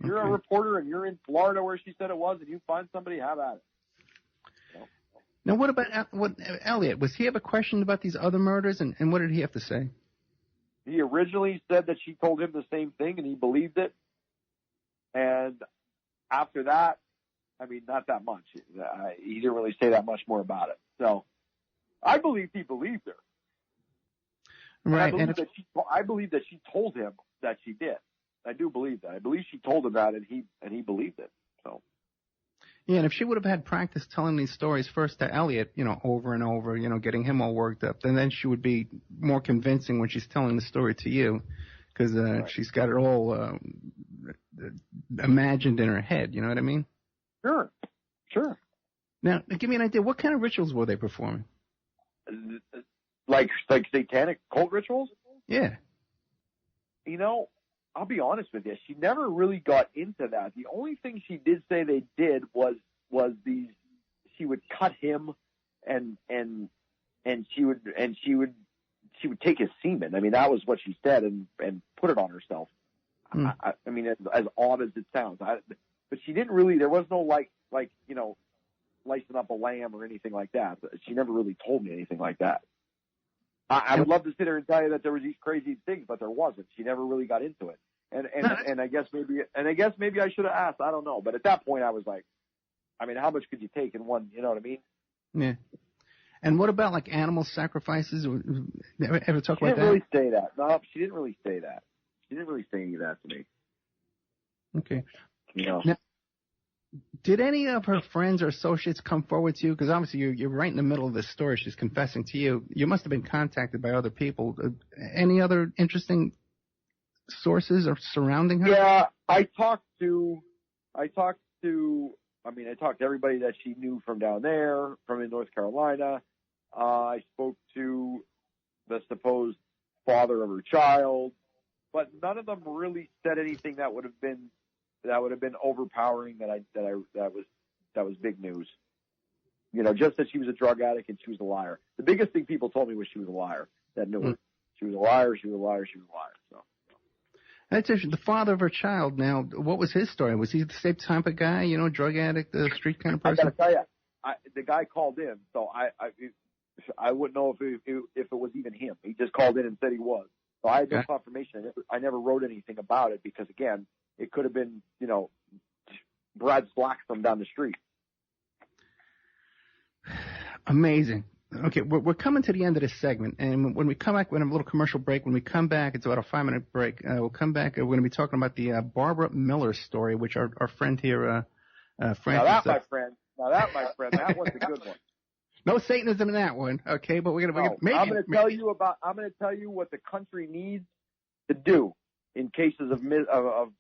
If you're a reporter and you're in Florida where she said it was, and you find somebody, have at it. Now, what about Elytte? Was he ever questioned about these other murders, and what did he have to say? He originally said that she told him the same thing, and he believed it. And after that, I mean, not that much. He didn't really say that much more about it. So I believe he believed her. Right. I believe that she told him that she did. I do believe that. I believe she told him that, and he believed it. So. Yeah, and if she would have had practice telling these stories first to Elytte, over and over, getting him all worked up, then she would be more convincing when she's telling the story to you, because right. She's got it all imagined in her head. You know what I mean? Sure. Now, give me an idea. What kind of rituals were they performing? Like satanic cult rituals? Yeah. I'll be honest with you. She never really got into that. The only thing she did say they did was these. She would cut him, and she would take his semen. I mean, that was what she said, and put it on herself. I mean, as odd as it sounds, but she didn't really. There was no like slicing up a lamb or anything like that. She never really told me anything like that. I would love to sit there and tell you that there was these crazy things, but there wasn't. She never really got into it. And I guess maybe I should have asked. I don't know. But at that point I was like, I mean, how much could you take in one, you know what I mean? Yeah. And what about like animal sacrifices? Ever talk about that? She didn't really say that. No, she didn't really say that. She didn't really say any of that to me. Okay. Now, did any of her friends or associates come forward to you? Because obviously you're right in the middle of this story. She's confessing to you. You must have been contacted by other people. Any other interesting sources or surrounding her? Yeah, I talked to everybody that she knew from down there, from in North Carolina. I spoke to the supposed father of her child, but none of them really said anything that would have been overpowering. That was big news. Just that she was a drug addict and she was a liar. The biggest thing people told me was she was a liar. That knew her. She was a liar. She was a liar. She was a liar. So. That's interesting. The father of her child. Now, what was his story? Was he the same type of guy? Drug addict, street kind of person? I gotta tell you, the guy called in, so I wouldn't know if it was even him. He just called in and said he was. So I had no confirmation. I never wrote anything about it because, again, it could have been, Brad Slack from down the street. Amazing. Okay, we're coming to the end of this segment, and when we come back, we're going to have a little commercial break. When we come back, it's about a 5-minute break. We'll come back, we're going to be talking about the Barbara Miller story, which our friend here, Francis. Now that, my friend, that one's a good one. No Satanism in that one, okay? But I'm going to tell you what the country needs to do in cases of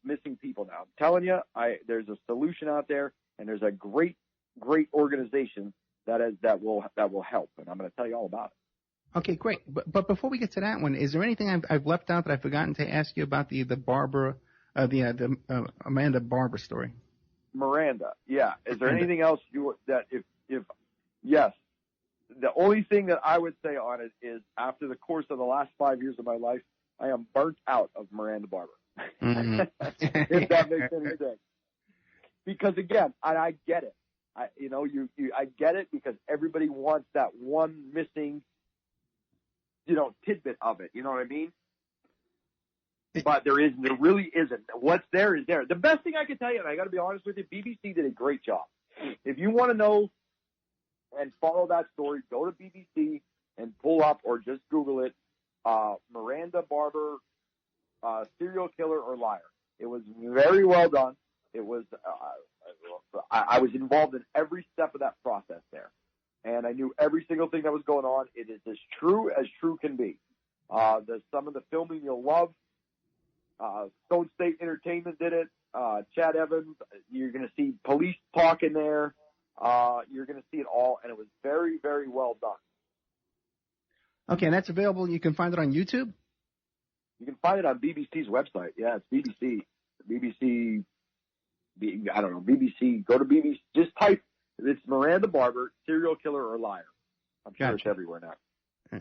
missing people. Now, I'm telling you, there's a solution out there, and there's a great organization that will help, and I'm going to tell you all about it. Okay, great. But before we get to that one, is there anything I've left out that I've forgotten to ask you about the Barbara, the Amanda Barbour story? Miranda, yeah. Is there anything else if yes? The only thing that I would say on it is, after the course of the last 5 years of my life, I am burnt out of Miranda Barbour. Mm-hmm. If that makes any sense. Because again, and I get it. I get it, because everybody wants that one missing, tidbit of it. You know what I mean? But there really isn't. What's there is there. The best thing I can tell you, and I got to be honest with you, BBC did a great job. If you want to know and follow that story, go to BBC and pull up, or just Google it, Miranda Barbour, serial killer or liar. It was very well done. It was. I was involved in every step of that process there, and I knew every single thing that was going on. It is as true can be. Some of the filming you'll love. Stone State Entertainment did it. Chad Evans. You're going to see police talk in there. You're going to see it all, and it was very, very well done. Okay, and that's available. You can find it on YouTube? You can find it on BBC's website. Yeah, it's BBC. BBC, I don't know, BBC. Go to BBC. Just type, it's Miranda Barbour, serial killer or liar. I'm sure it's everywhere now.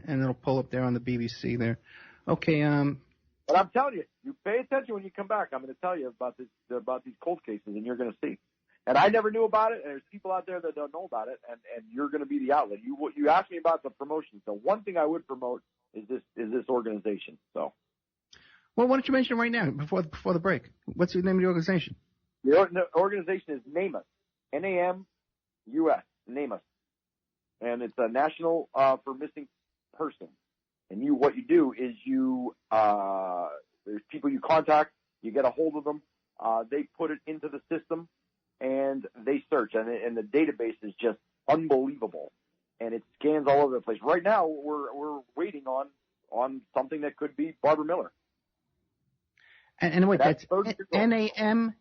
And it'll pull up there on the BBC there. Okay, But I'm telling you, you pay attention when you come back. I'm going to tell you about these cold cases, and you're going to see. And I never knew about it, and there's people out there that don't know about it, and you're going to be the outlet. You asked me about the promotion. So one thing I would promote is this organization. So. Well, why don't you mention it right now before the break? What's the name of the organization? The organization is NAMUS, NAMUS, NAMUS, and it's a national for missing persons. And what you do is there's people you contact, you get a hold of them, they put it into the system, and they search, and the database is just unbelievable, and it scans all over the place. Right now, we're waiting on something that could be Barbara Miller. And wait, that's NAMATHUS?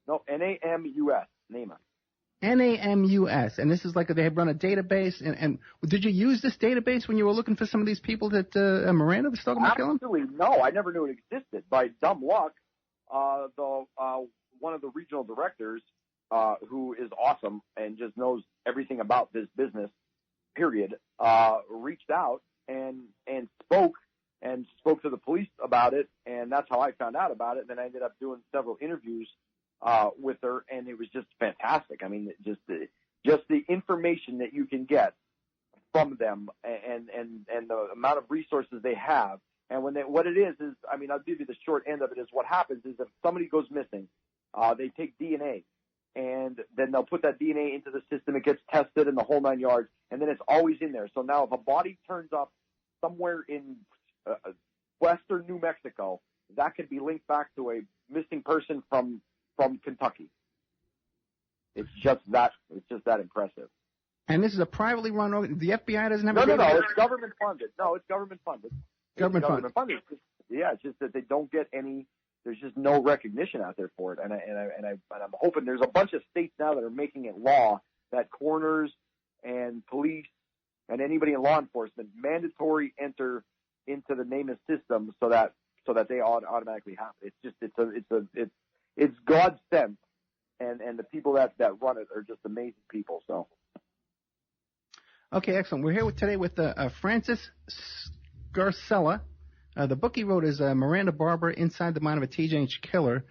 No, NAMUS, NAMUS. NAMUS, and this is like they have run a database. And did you use this database when you were looking for some of these people that Miranda was talking about killing? Absolutely, no. I never knew it existed. By dumb luck, one of the regional directors, who is awesome and just knows everything about this business, period, reached out and spoke to the police about it, and that's how I found out about it. And then I ended up doing several interviews with her, and it was just fantastic. I mean, just the information that you can get from them, and the amount of resources they have. And what it is, I mean, I'll give you the short end of it. Is what happens is if somebody goes missing, they take DNA, and then they'll put that DNA into the system. It gets tested in the whole 9 yards, and then it's always in there. So now if a body turns up somewhere in western New Mexico, that could be linked back to a missing person from Kentucky. It's just that impressive. And this is a privately run organization. The FBI doesn't have No, it's government funded. No, it's government funded. Government funded. It's just that they don't get any. There's just no recognition out there for it, and I'm hoping there's a bunch of states now that are making it law that coroners and police and anybody in law enforcement mandatory enter into the NAMUS system so that they automatically have it. It's God sent, and the people that run it are just amazing people. So. Okay, excellent. We're here today with Francis Scarcella. The book he wrote is Miranda Barbour, Inside the Mind of a Teenage Killer.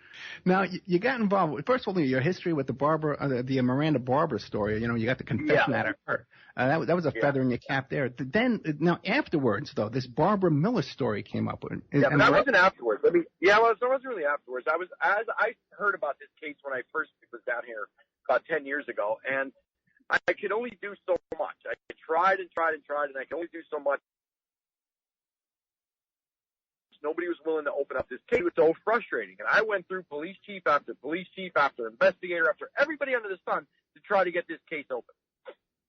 Now, you got involved. First of all, your history with the Miranda Barbour story. You know, you got the confession out of her. That was a feather in your cap there. Then, now afterwards, though, this Barbara Miller story came up. But that wasn't afterwards. It wasn't really afterwards. I heard about this case when I first was down here about 10 years ago, and I could only do so much. I tried, and I could only do so much. Nobody was willing to open up this case. It was so frustrating. And I went through police chief after investigator after everybody under the sun to try to get this case open.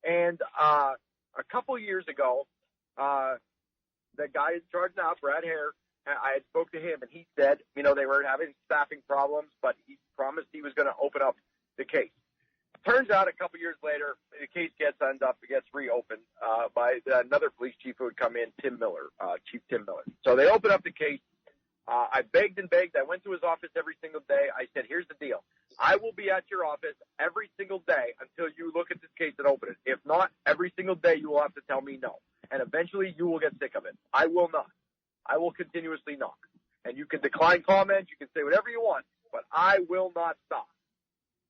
And a couple years ago, the guy in charge now, Brad Hare, I had spoke to him, and he said, they were having staffing problems, but he promised he was going to open up the case. Turns out a couple years later, the case gets reopened by another police chief who would come in, Chief Tim Miller. So they open up the case. I begged and begged. I went to his office every single day. I said, here's the deal. I will be at your office every single day until you look at this case and open it. If not, every single day you will have to tell me no. And eventually you will get sick of it. I will not. I will continuously knock. And you can decline comments. You can say whatever you want, but I will not stop.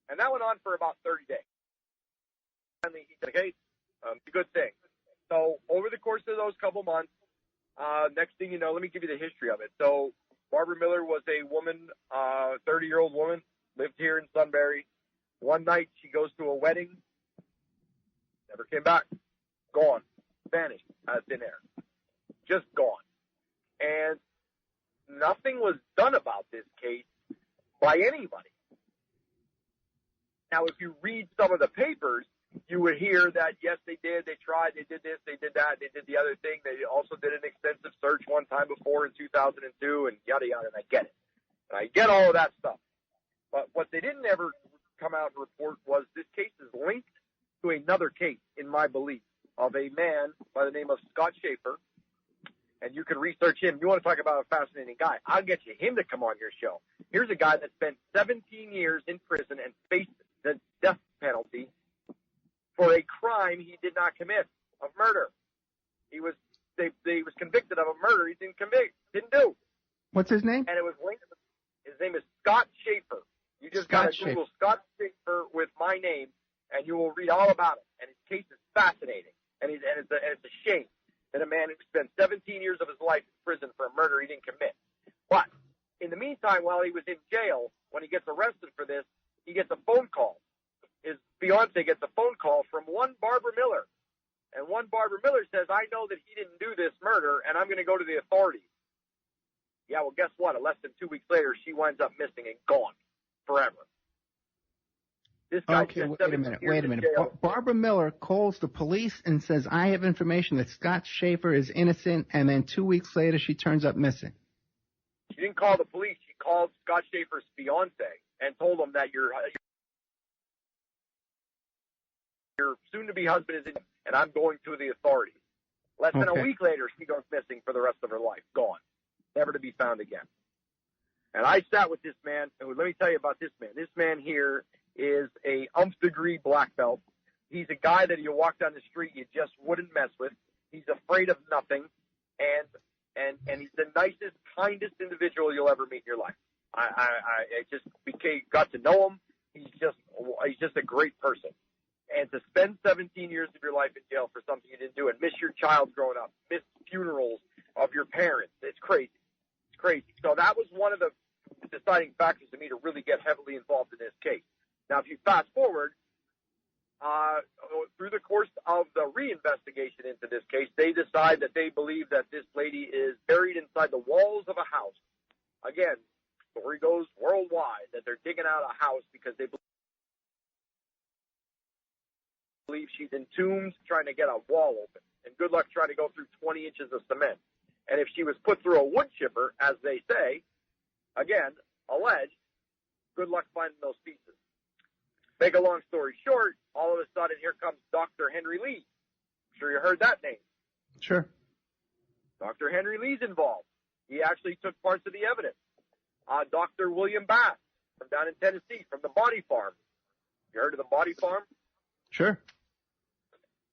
And that went on for about 30 days. Finally, he said, okay, it's a good thing. So over the course of those couple months, next thing you know, let me give you the history of it. So Barbara Miller was a woman, 30-year-old woman, lived here in Sunbury. One night she goes to a wedding, never came back, gone, vanished out of thin air, just gone. And nothing was done about this case by anybody. Now, if you read some of the papers, you would hear that, yes, they did. They tried. They did this. They did that. They did the other thing. They also did an extensive search one time before in 2002 and yada, yada. And I get it. And I get all of that stuff. But what they didn't ever come out and report was this case is linked to another case, in my belief, of a man by the name of Scott Schaefer. And you can research him. You want to talk about a fascinating guy. I'll get you him to come on your show. Here's a guy that spent 17 years in prison and faced the death penalty for a crime he did not commit, of murder. He was they was convicted of a murder he didn't do. What's his name? And it was linked. His name is Scott Schaefer. You just got to Google Scott Schaefer with my name, and you will read all about it. And his case is fascinating. And it's a shame that a man who spent 17 years of his life in prison for a murder he didn't commit. But in the meantime, while he was in jail, when he gets arrested for this, he gets a phone call. His fiance gets a phone call from one Barbara Miller. And one Barbara Miller says, I know that he didn't do this murder, and I'm going to go to the authorities. Yeah, well, guess what? Less than 2 weeks later, she winds up missing and gone forever. This guy wait a minute. Barbara Miller calls the police and says, I have information that Scott Schaefer is innocent, and then 2 weeks later, she turns up missing. She didn't call the police. She called Scott Schaefer's fiance and told him that your soon-to-be husband is in, and I'm going to the authorities. Less than a week later, she goes missing for the rest of her life. Gone. Never to be found again. And I sat with this man, and let me tell you about this man. This man here is a degree black belt. He's a guy that you walk down the street, you just wouldn't mess with. He's afraid of nothing, and he's the nicest, kindest individual you'll ever meet in your life. I just got to know him. He's just a great person. And to spend 17 years of your life in jail for something you didn't do and miss your child growing up, miss funerals of your parents, it's crazy. It's crazy. So that was one of the deciding factors to me to really get heavily involved in this case. Now, if you fast forward, through the course of the reinvestigation into this case, they decide that they believe that this lady is buried inside the walls of a house. Again, story goes worldwide that they're digging out a house because they believe she's entombed trying to get a wall open. And good luck trying to go through 20 inches of cement. And if she was put through a wood chipper, as they say, again, alleged, good luck finding those pieces. Make a long story short, all of a sudden, here comes Dr. Henry Lee. I'm sure you heard that name. Sure. Dr. Henry Lee's involved. He actually took parts of the evidence. Dr. William Bass from down in Tennessee, from the Body Farm. You heard of the Body Farm? Sure.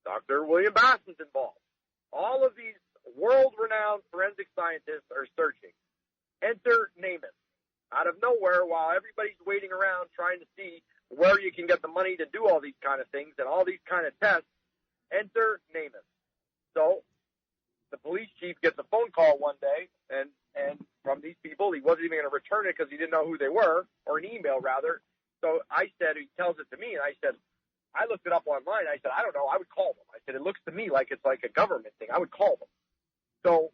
Dr. William Bass is involved. All of these world-renowned forensic scientists are searching. Enter Namath. Out of nowhere, while everybody's waiting around trying to see where you can get the money to do all these kind of things and all these kind of tests, enter Namath. So the police chief gets a phone call one day and from these people. He wasn't even going to return it because he didn't know who they were, or an email rather. So I said, he tells it to me, and I said, I looked it up online. I said, I don't know. I would call them. I said, it looks to me like it's like a government thing. I would call them. So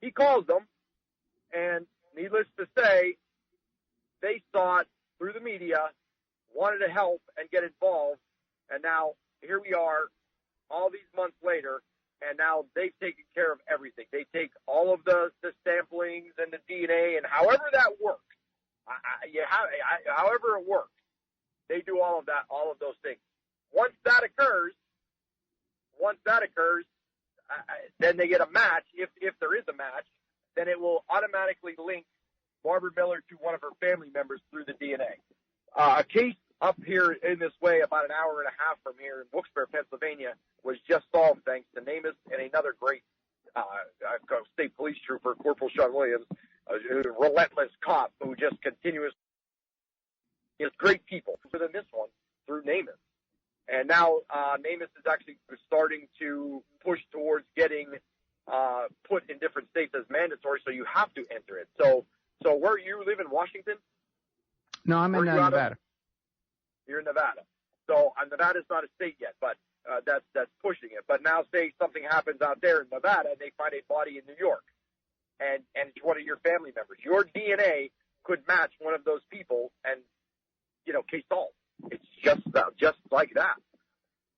he calls them, and needless to say, they saw it through the media, wanted to help and get involved, and now here we are all these months later, and now they've taken care of everything. They take all of the samplings and the DNA, and however that works, however it works, they do all of that, all of those things. Once that occurs, then they get a match. If there is a match, then it will automatically link Barbara Miller to one of her family members through the DNA. A case up here in this way, about an hour and a half from here in Wilkes-Barre, Pennsylvania, was just solved thanks to Namath and another great state police trooper, Corporal Sean Williams, a relentless cop who just continuously is great people. For them, this one through Namath. And now Namath is actually starting to push towards getting put in different states as mandatory, so you have to enter it. So where you live in Washington? No, I'm in Nevada. You're in Nevada. So Nevada's not a state yet, but that's pushing it. But now say something happens out there in Nevada and they find a body in New York and it's one of your family members. Your DNA could match one of those people and, case solved. It's just like that,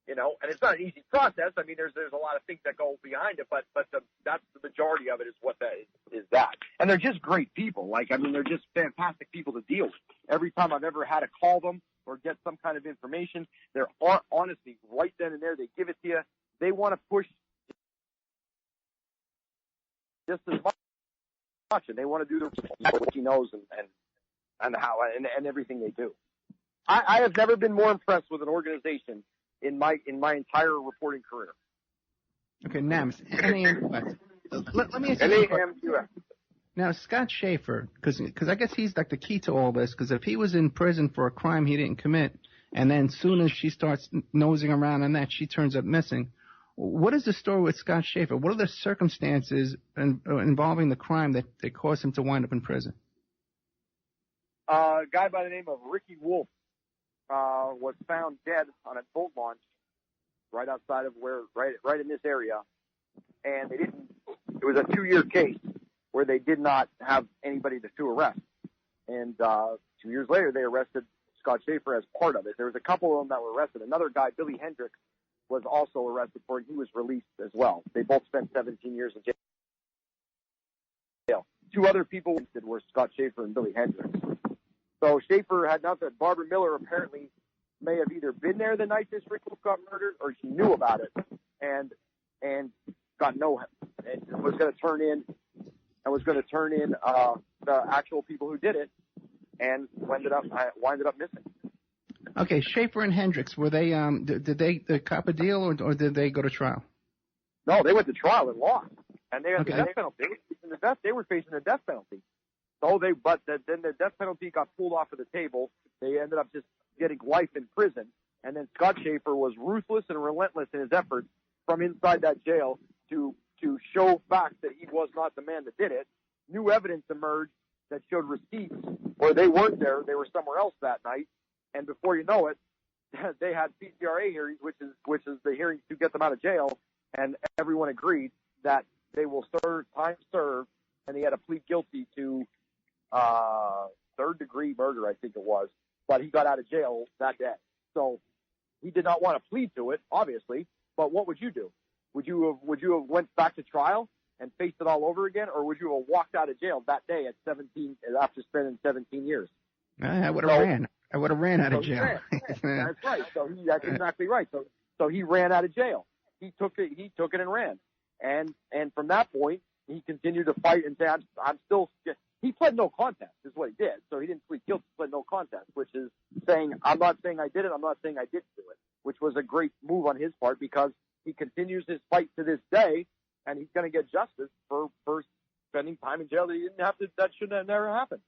and it's not an easy process. I mean, there's a lot of things that go behind it, but that's the majority of it is what that is that. And they're just great people. They're just fantastic people to deal with. Every time I've ever had to call them or get some kind of information, they're honestly right then and there. They give it to you. They want to push just as much, and they want to do what he knows and how and everything they do. I have never been more impressed with an organization in my entire reporting career. Okay, Nams, any insights? Let me ask you LAMQF. now, Scott Schaefer, because I guess he's like the key to all this, because if he was in prison for a crime he didn't commit, and then soon as she starts nosing around on that, she turns up missing, what is the story with Scott Schaefer? What are the circumstances involving the crime that caused him to wind up in prison? A guy by the name of Ricky Wolf was found dead on a boat launch right outside of right in this area, and it was a 2-year case where they did not have anybody to arrest. And 2 years later, they arrested Scott Schaefer as part of it. There was a couple of them that were arrested. Another guy, Billy Hendricks, was also arrested for it. He was released as well. They both spent 17 years in jail. 2 other people were Scott Schaefer and Billy Hendricks. So Schaefer had nothing. Barbara Miller apparently may have either been there the night this Rick Wolf got murdered, or she knew about it and got and was going to turn in the actual people who did it, and winded up missing. Okay, Schaefer and Hendricks, were they did they cop a deal or did they go to trial? No, they went to trial and lost, and they had Okay. the death penalty. They were facing the death penalty. So then the death penalty got pulled off of the table. They ended up just getting life in prison. And then Scott Schaefer was ruthless and relentless in his efforts from inside that jail to show facts that he was not the man that did it. New evidence emerged that showed receipts where they weren't there. They were somewhere else that night. And before you know it, they had PCRA hearings, which is the hearings to get them out of jail. And everyone agreed that they will serve time served. And he had to plead guilty to third-degree murder, I think it was, but he got out of jail that day. So he did not want to plead to it, obviously. But what would you do? Would you have went back to trial and faced it all over again, or would you have walked out of jail that day at 17 after spending 17 years? I would have ran. I would have ran out of jail. That's right. That's exactly right. So he ran out of jail. He took it and ran. And from that point, he continued to fight and say, I'm still. He pled no contest, is what he did. So he didn't plead guilty, pled no contest, which is saying, I'm not saying I did it, I'm not saying I didn't do it, which was a great move on his part because he continues his fight to this day, and he's going to get justice for spending time in jail that he didn't have to. That should have never happened.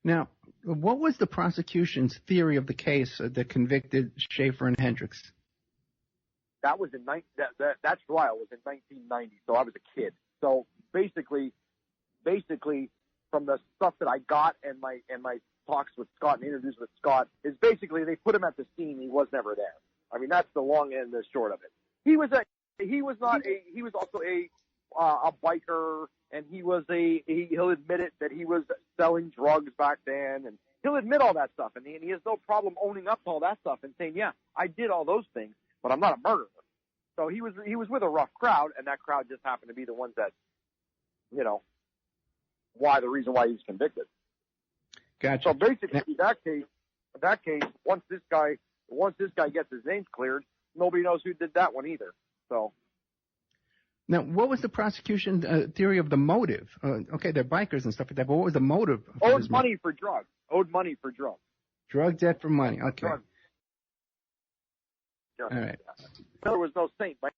Now, what was the prosecution's theory of the case that convicted Schaefer and Hendricks? That was that trial was in 1990, so I was a kid. So basically, from the stuff that I got and my talks with Scott and interviews with Scott, is basically they put him at the scene. He was never there. I mean, that's the long and the short of it. He was also a biker, and he'll admit it that he was selling drugs back then, and he'll admit all that stuff, and he has no problem owning up to all that stuff and saying, yeah, I did all those things, but I'm not a murderer. So he was with a rough crowd, and that crowd just happened to be the ones that, the reason why he's convicted. Gotcha. So basically, that case, once this guy gets his name cleared, nobody knows who did that one either. So. Now, what was the prosecution theory of the motive? Okay, they're bikers and stuff like that, but what was the motive? Owed money for drugs. Drug debt for money. Okay. All right. There was no saint by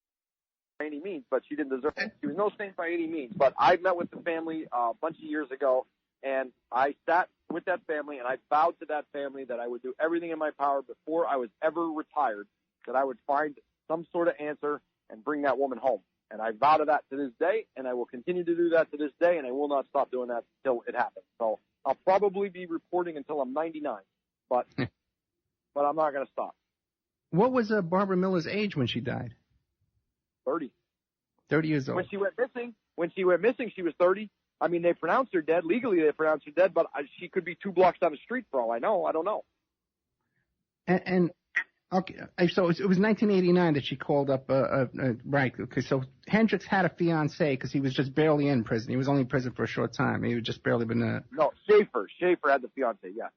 any means, but she didn't deserve it. She was no saint by any means. But I met with the family a bunch of years ago, and I sat with that family, and I vowed to that family that I would do everything in my power before I was ever retired, that I would find some sort of answer and bring that woman home. And I vow to that to this day, and I will continue to do that to this day, and I will not stop doing that until it happens. So I'll probably be reporting until I'm 99, but I'm not going to stop. What was Barbara Miller's age when she died? 30. 30 years old. When she went missing, she was 30. I mean, they pronounced her dead. Legally, they pronounced her dead, but she could be 2 blocks down the street for all I know. I don't know. And okay, so it was 1989 that she called up, right, okay, so Hendricks had a fiancé because he was just barely in prison. He was only in prison for a short time. He had just barely been... No, Schaefer had the fiancé, yeah.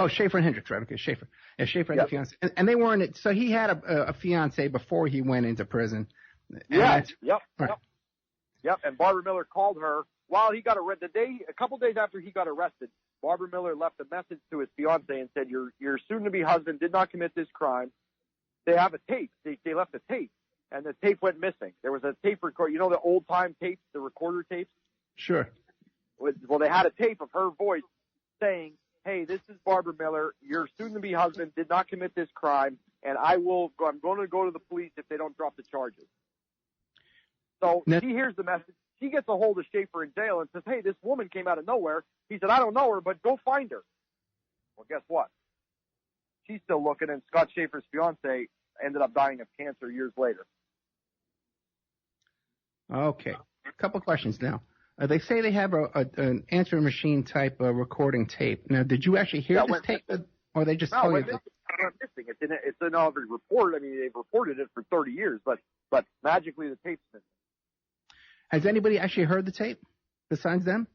Schaefer and Hendricks, right, okay, Schaefer. Yeah, Schaefer had the fiancé. And they weren't... So he had a fiancé before he went into prison. Yeah, yep. And Barbara Miller called her while he got arrested. A couple days after he got arrested, Barbara Miller left a message to his fiancé and said, your soon-to-be husband did not commit this crime. They have a tape. They left a tape and the tape went missing. There was a tape record. You know the old-time tapes, the recorder tapes? Sure. Well, they had a tape of her voice saying, hey, this is Barbara Miller. Your soon-to-be husband did not commit this crime, and I'm going to go to the police if they don't drop the charges. So she hears the message. She gets a hold of Schaefer in jail and says, hey, this woman came out of nowhere. He said, I don't know her, but go find her. Well, guess what? She's still looking, and Scott Schaefer's fiance ended up dying of cancer years later. Okay. A couple questions now. They say they have an answering machine type recording tape. Now, did you actually hear this tape, or they just tell you? No, it's missing. It's in every report. I mean, they've reported it for 30 years, but magically the tape's missing. Has anybody actually heard the tape besides them?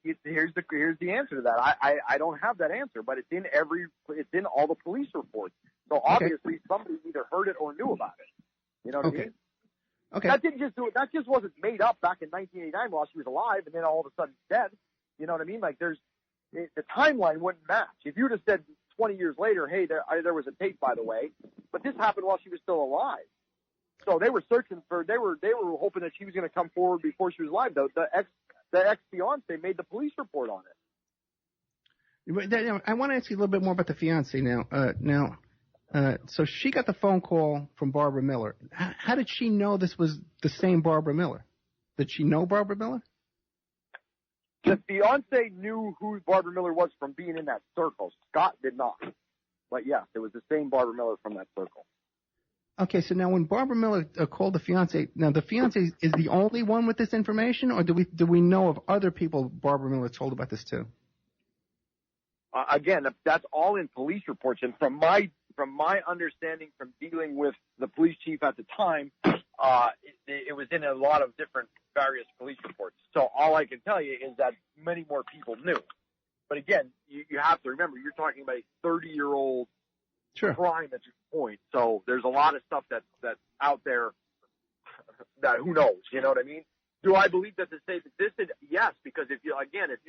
Here's the answer to that. I don't have that answer, but it's in all the police reports. So obviously somebody either heard it or knew about it. You know what I mean? Okay. That just wasn't made up back in 1989 while she was alive, and then all of a sudden dead. You know what I mean? Like the timeline wouldn't match. If you'd have said 20 years later, hey, there was a tape, by the way, but this happened while she was still alive. So they were searching for. They were hoping that she was going to come forward before she was alive. The ex-fiance made the police report on it. I want to ask you a little bit more about the fiance now. So she got the phone call from Barbara Miller. How did she know this was the same Barbara Miller? Did she know Barbara Miller? The fiance knew who Barbara Miller was from being in that circle. Scott did not. But yes, it was the same Barbara Miller from that circle. Okay, so now when Barbara Miller called the fiance, now the fiance is the only one with this information, or do we know of other people Barbara Miller told about this too? Again, that's all in police reports, and from my understanding, from dealing with the police chief at the time, it was in a lot of different various police reports. So all I can tell you is that many more people knew. But again, you have to remember, you're talking about a 30-year-old crime at this point. So there's a lot of stuff that's out there that who knows, you know what I mean? Do I believe that the tape existed? Yes, because if you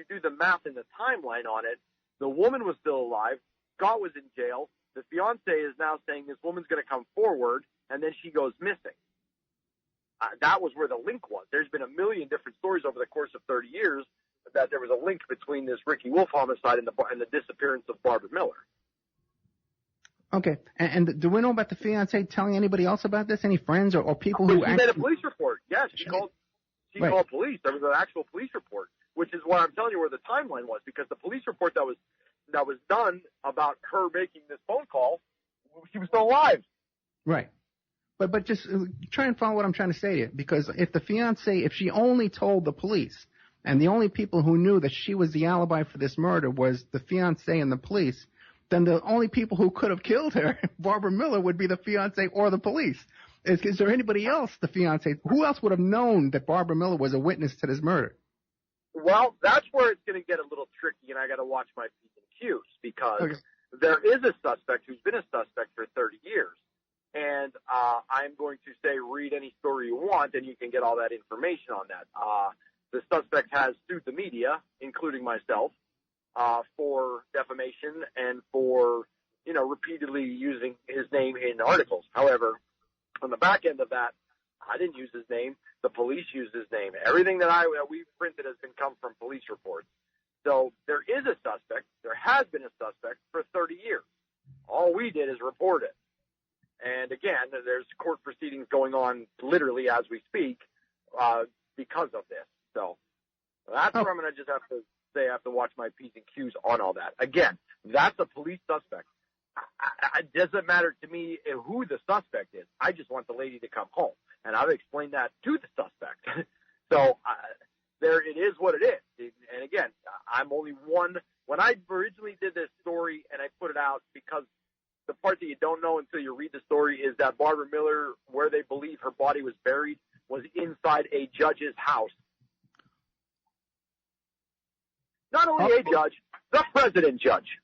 do the math and the timeline on it, the woman was still alive, Scott was in jail, the fiance is now saying this woman's going to come forward, and then she goes missing. That was where the link was. There's been a million different stories over the course of 30 years that there was a link between this Ricky Wolf homicide and the disappearance of Barbara Miller. Okay, and do we know about the fiance telling anybody else about this? Any friends or people who actually made a police report? Yes, she called police. There was an actual police report, which is why I'm telling you where the timeline was, because the police report that was done about her making this phone call, she was still alive. Right. But just try and follow what I'm trying to say to you, because if she only told the police, and the only people who knew that she was the alibi for this murder was the fiance and the police, then the only people who could have killed her, Barbara Miller, would be the fiance or the police. Is there anybody else, the fiance? Who else would have known that Barbara Miller was a witness to this murder? Well, that's where it's going to get a little tricky, and I got to watch my P's and Q's, because there is a suspect who's been a suspect for 30 years. And I'm going to say read any story you want, and you can get all that information on that. The suspect has sued the media, including myself, for defamation and for, repeatedly using his name in articles. However, on the back end of that, I didn't use his name. The police used his name. Everything that we've printed has come from police reports. So there is a suspect. There has been a suspect for 30 years. All we did is report it. And again, there's court proceedings going on literally as we speak because of this. So that's where I'm going to just have to say I have to watch my P's and Q's on all that. Again, that's a police suspect. It doesn't matter to me who the suspect is. I just want the lady to come home. And I've explained that to the suspect. So there it is what it is. And again, I'm only one. When I originally did this story and I put it out, because the part that you don't know until you read the story is that Barbara Miller, where they believe her body was buried, was inside a judge's house. Not only a judge, the president judge.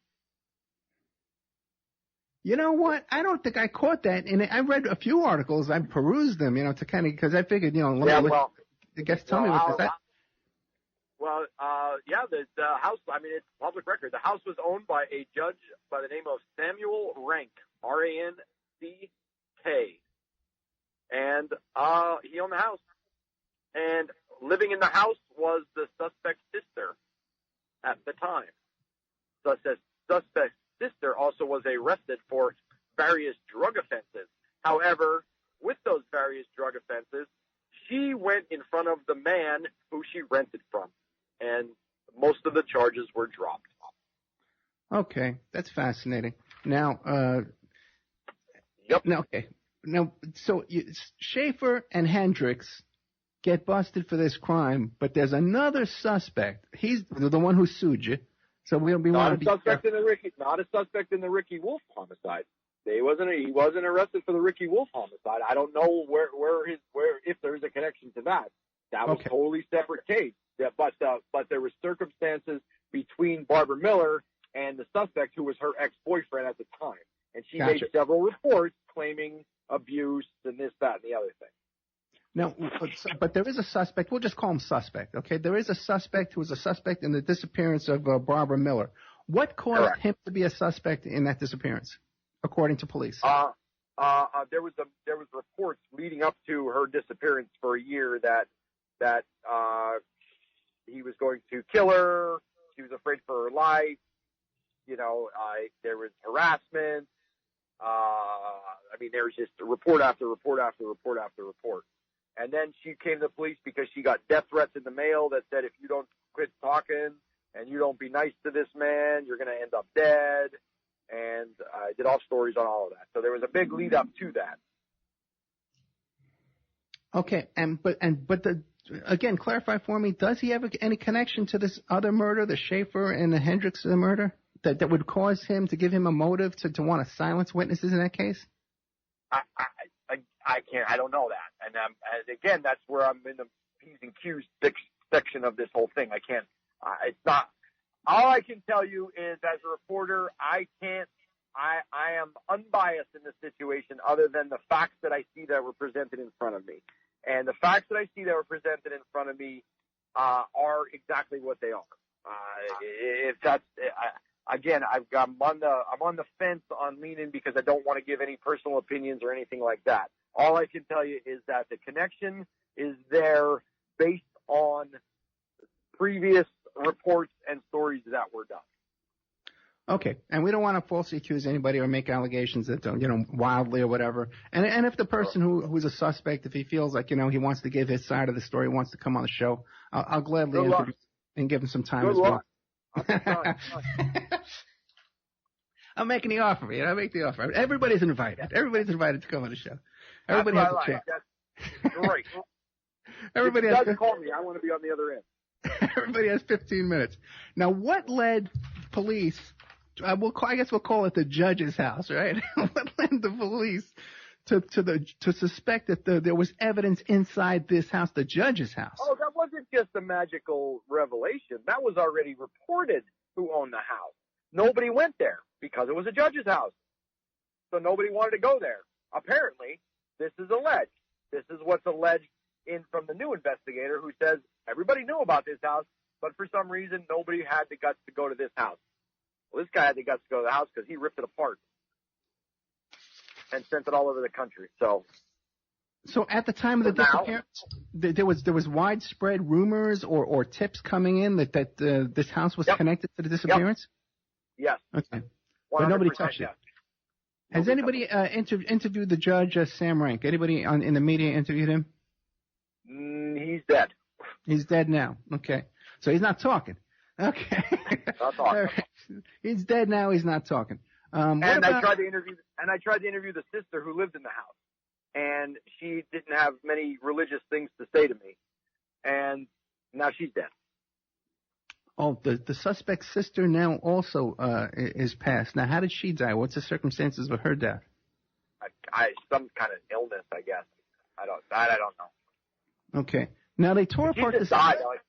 You know what? I don't think I caught that. And I read a few articles. I perused them, to kind of, because I figured, tell me what this is. The house, it's public record. The house was owned by a judge by the name of Samuel Rank, R-A-N-K. C.K. And he owned the house. And living in the house was the suspect's sister at the time. Thus, the suspect's sister also was arrested for various drug offenses. However, with those various drug offenses, she went in front of the man who she rented from, and most of the charges were dropped. Okay, that's fascinating. Now, Yep. Now, so Schaefer and Hendricks get busted for this crime, but there's another suspect. He's the one who sued you. So we Not want a to suspect in the Ricky Wolf homicide. He wasn't arrested for the Ricky Wolf homicide. I don't know where if there is a connection to that. That was totally separate case. Yeah, but there were circumstances between Barbara Miller and the suspect, who was her ex-boyfriend at the time, and she made several reports claiming abuse and this, that, and the other thing. No, but there is a suspect. We'll just call him suspect, okay? There is a suspect who was a suspect in the disappearance of Barbara Miller. What caused him to be a suspect in that disappearance, according to police? There was reports leading up to her disappearance for a year that he was going to kill her. She was afraid for her life. There was harassment. There was just report after report after report after report. And then she came to the police because she got death threats in the mail that said, if you don't quit talking and you don't be nice to this man, you're going to end up dead. And I did off stories on all of that. So there was a big lead up to that. Okay. Again, clarify for me, does he have any connection to this other murder, the Schaefer and the Hendricks murder, that would cause him to give him a motive to want to silence witnesses in that case? I don't know that. And again, that's where I'm in the P's and Q's section of this whole thing. It's not, all I can tell you is, as a reporter, I am unbiased in this situation other than the facts that I see that were presented in front of me. And the facts that I see that were presented in front of me are exactly what they are. Again, I'm on the fence on leaning because I don't want to give any personal opinions or anything like that. All I can tell you is that the connection is there based on previous reports and stories that were done. Okay, and we don't want to falsely accuse anybody or make allegations that wildly or whatever. And if the person who's a suspect, if he feels like he wants to give his side of the story, wants to come on the show, I'll gladly interview and give him some time as well. I'm making the offer, I make the offer. Everybody's invited. Everybody's invited to come on the show. Everybody has a chance. You're right. Everybody has call me. I want to be on the other end. Everybody has 15 minutes. Now, what led police? I guess we'll call it the judge's house, right? What led the police to suspect that there was evidence inside this house, the judge's house? Oh, that wasn't just a magical revelation. That was already reported who owned the house. Nobody went there because it was a judge's house. So nobody wanted to go there. Apparently, this is alleged. This is what's alleged from the new investigator, who says everybody knew about this house, but for some reason nobody had the guts to go to this house. Well, this guy had the guts to go to the house because he ripped it apart and sent it all over the country. So at the time of the disappearance, there was widespread rumors or tips coming in that this house was connected to the disappearance? Yes. Okay. But nobody touched it. Has anybody interviewed the judge, Sam Rank? Anybody in the media interviewed him? He's dead. He's dead now. Okay. So he's not talking. Okay. Not talking. He's dead now. He's not talking. I tried to interview the sister who lived in the house, and she didn't have many religious things to say to me, and now she's dead. Oh, the suspect's sister now also is passed. Now, how did she die? What's the circumstances of her death? Some kind of illness, I guess. I don't know. Okay. Now they tore apart the died, like,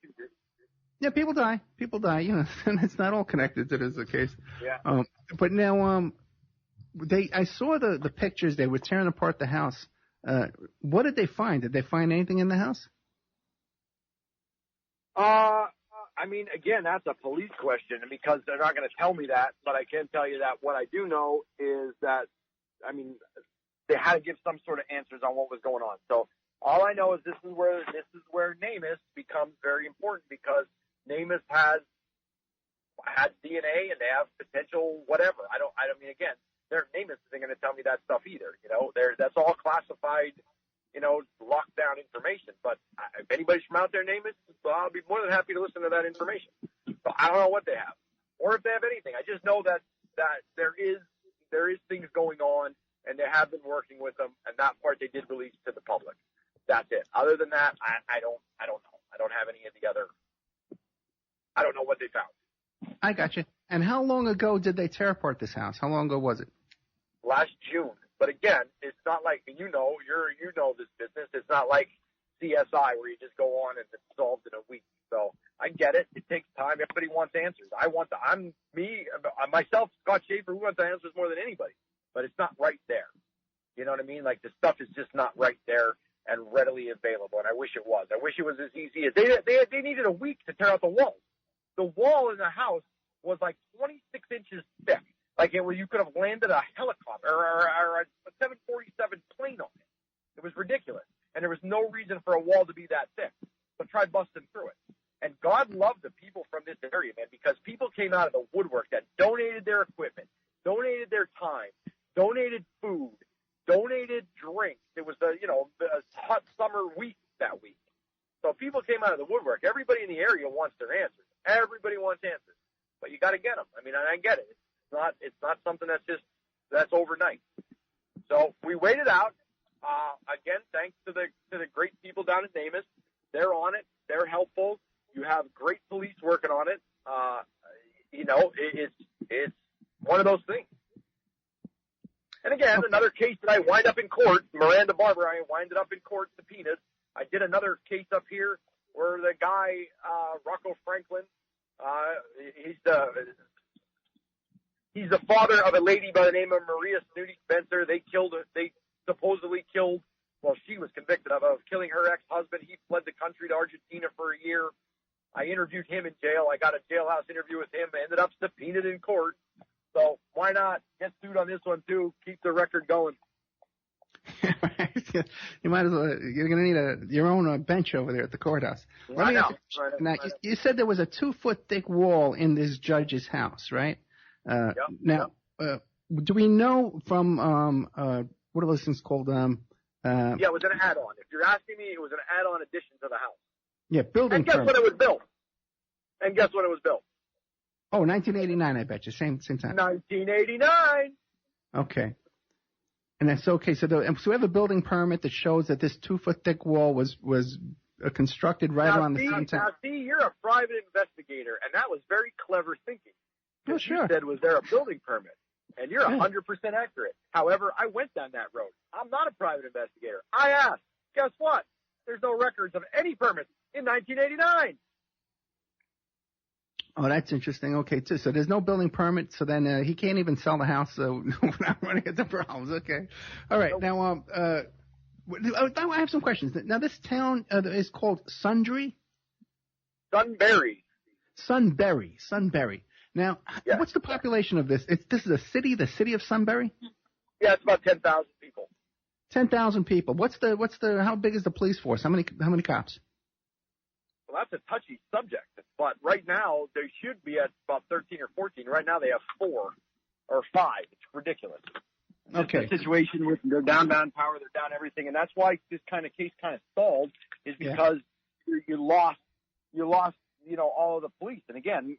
yeah, people die. People die. And it's not all connected to this case. Yeah. But now, I saw the pictures. They were tearing apart the house. What did they find? Did they find anything in the house? Again, that's a police question because they're not going to tell me that. But I can tell you that what I do know is that, they had to give some sort of answers on what was going on. So all I know is this is where NamUs becomes very important, because NamUs has DNA and they have potential whatever. I mean, again, their NamUs isn't going to tell me that stuff either. That's all classified, lockdown information. But if anybody's from out there, NamUs, I'll be more than happy to listen to that information. So I don't know what they have, or if they have anything. I just know that there is things going on, and they have been working with them, and that part they did release to the public. That's it. Other than that, I don't know. I don't have any of the other. I don't know what they found. I got you. And how long ago did they tear apart this house? How long ago was it? Last June. But again, it's not like you know this business. It's not like CSI where you just go on and it's solved in a week. So I get it. It takes time. Everybody wants answers. Myself, Scott Schaefer, who wants the answers more than anybody. But it's not right there. You know what I mean? Like, the stuff is just not right there and readily available. And I wish it was. I wish it was as easy as they needed a week to tear out the walls. The wall in the house was like 26 inches thick. Like where you could have landed a helicopter or a 747 plane on it. It was ridiculous. And there was no reason for a wall to be that thick. But try busting through it. And God loved the people from this area, man, because people came out of the woodwork that donated their equipment, donated their time, donated food, donated drinks. It was a hot summer week that week. So people came out of the woodwork. Everybody in the area wants their answers. Everybody wants answers. But you got to get them. I mean, I get it. It's not something that's overnight. So we waited out. Again, thanks to the great people down at NamUs. They're on it. They're helpful. You have great police working on it. It's one of those things. And again, another case that I wind up in court, Miranda Barbour, I winded up in court subpoenaed. I did another case up here where the guy, Rocco Franklin, he's the father of a lady by the name of Maria Snooty Spencer. They supposedly killed, she was convicted of killing her ex-husband. He fled the country to Argentina for a year. I interviewed him in jail. I got a jailhouse interview with him. I ended up subpoenaed in court. So why not get sued on this one too? Keep the record going. You might as well. You're going to need your own bench over there at the courthouse. Now, you said there was a 2-foot thick wall in this judge's house, right? Yep. Now, do we know from what are those things called? Yeah, it was an add-on. If you're asking me, it was an add-on addition to the house. Yeah, building. And guess when it was built? Oh, 1989, I bet you. Same time. 1989. Okay. And that's okay. So we have a building permit that shows that this 2-foot thick wall was constructed right around the same time. Now, see, you're a private investigator, and that was very clever thinking. Oh, sure. You said, was there a building permit? And you're 100% accurate. However, I went down that road. I'm not a private investigator. I asked. Guess what? There's no records of any permits in 1989. Oh, that's interesting. Okay, too. So there's no building permit, so then he can't even sell the house without running into problems. Okay. All right. Now, I have some questions. Now, this town is called Sunbury? Sunbury. Now, What's the population of this? This is a city, the city of Sunbury? Yeah, it's about 10,000 people. 10,000 people. How big is the police force? How many cops? Well, that's a touchy subject, but right now they should be at about 13 or 14. Right now they have 4 or 5. It's ridiculous. Okay. It's a situation where they're down power, they're down everything, and that's why this kind of case kind of stalled, is because you lost, all of the police. And again,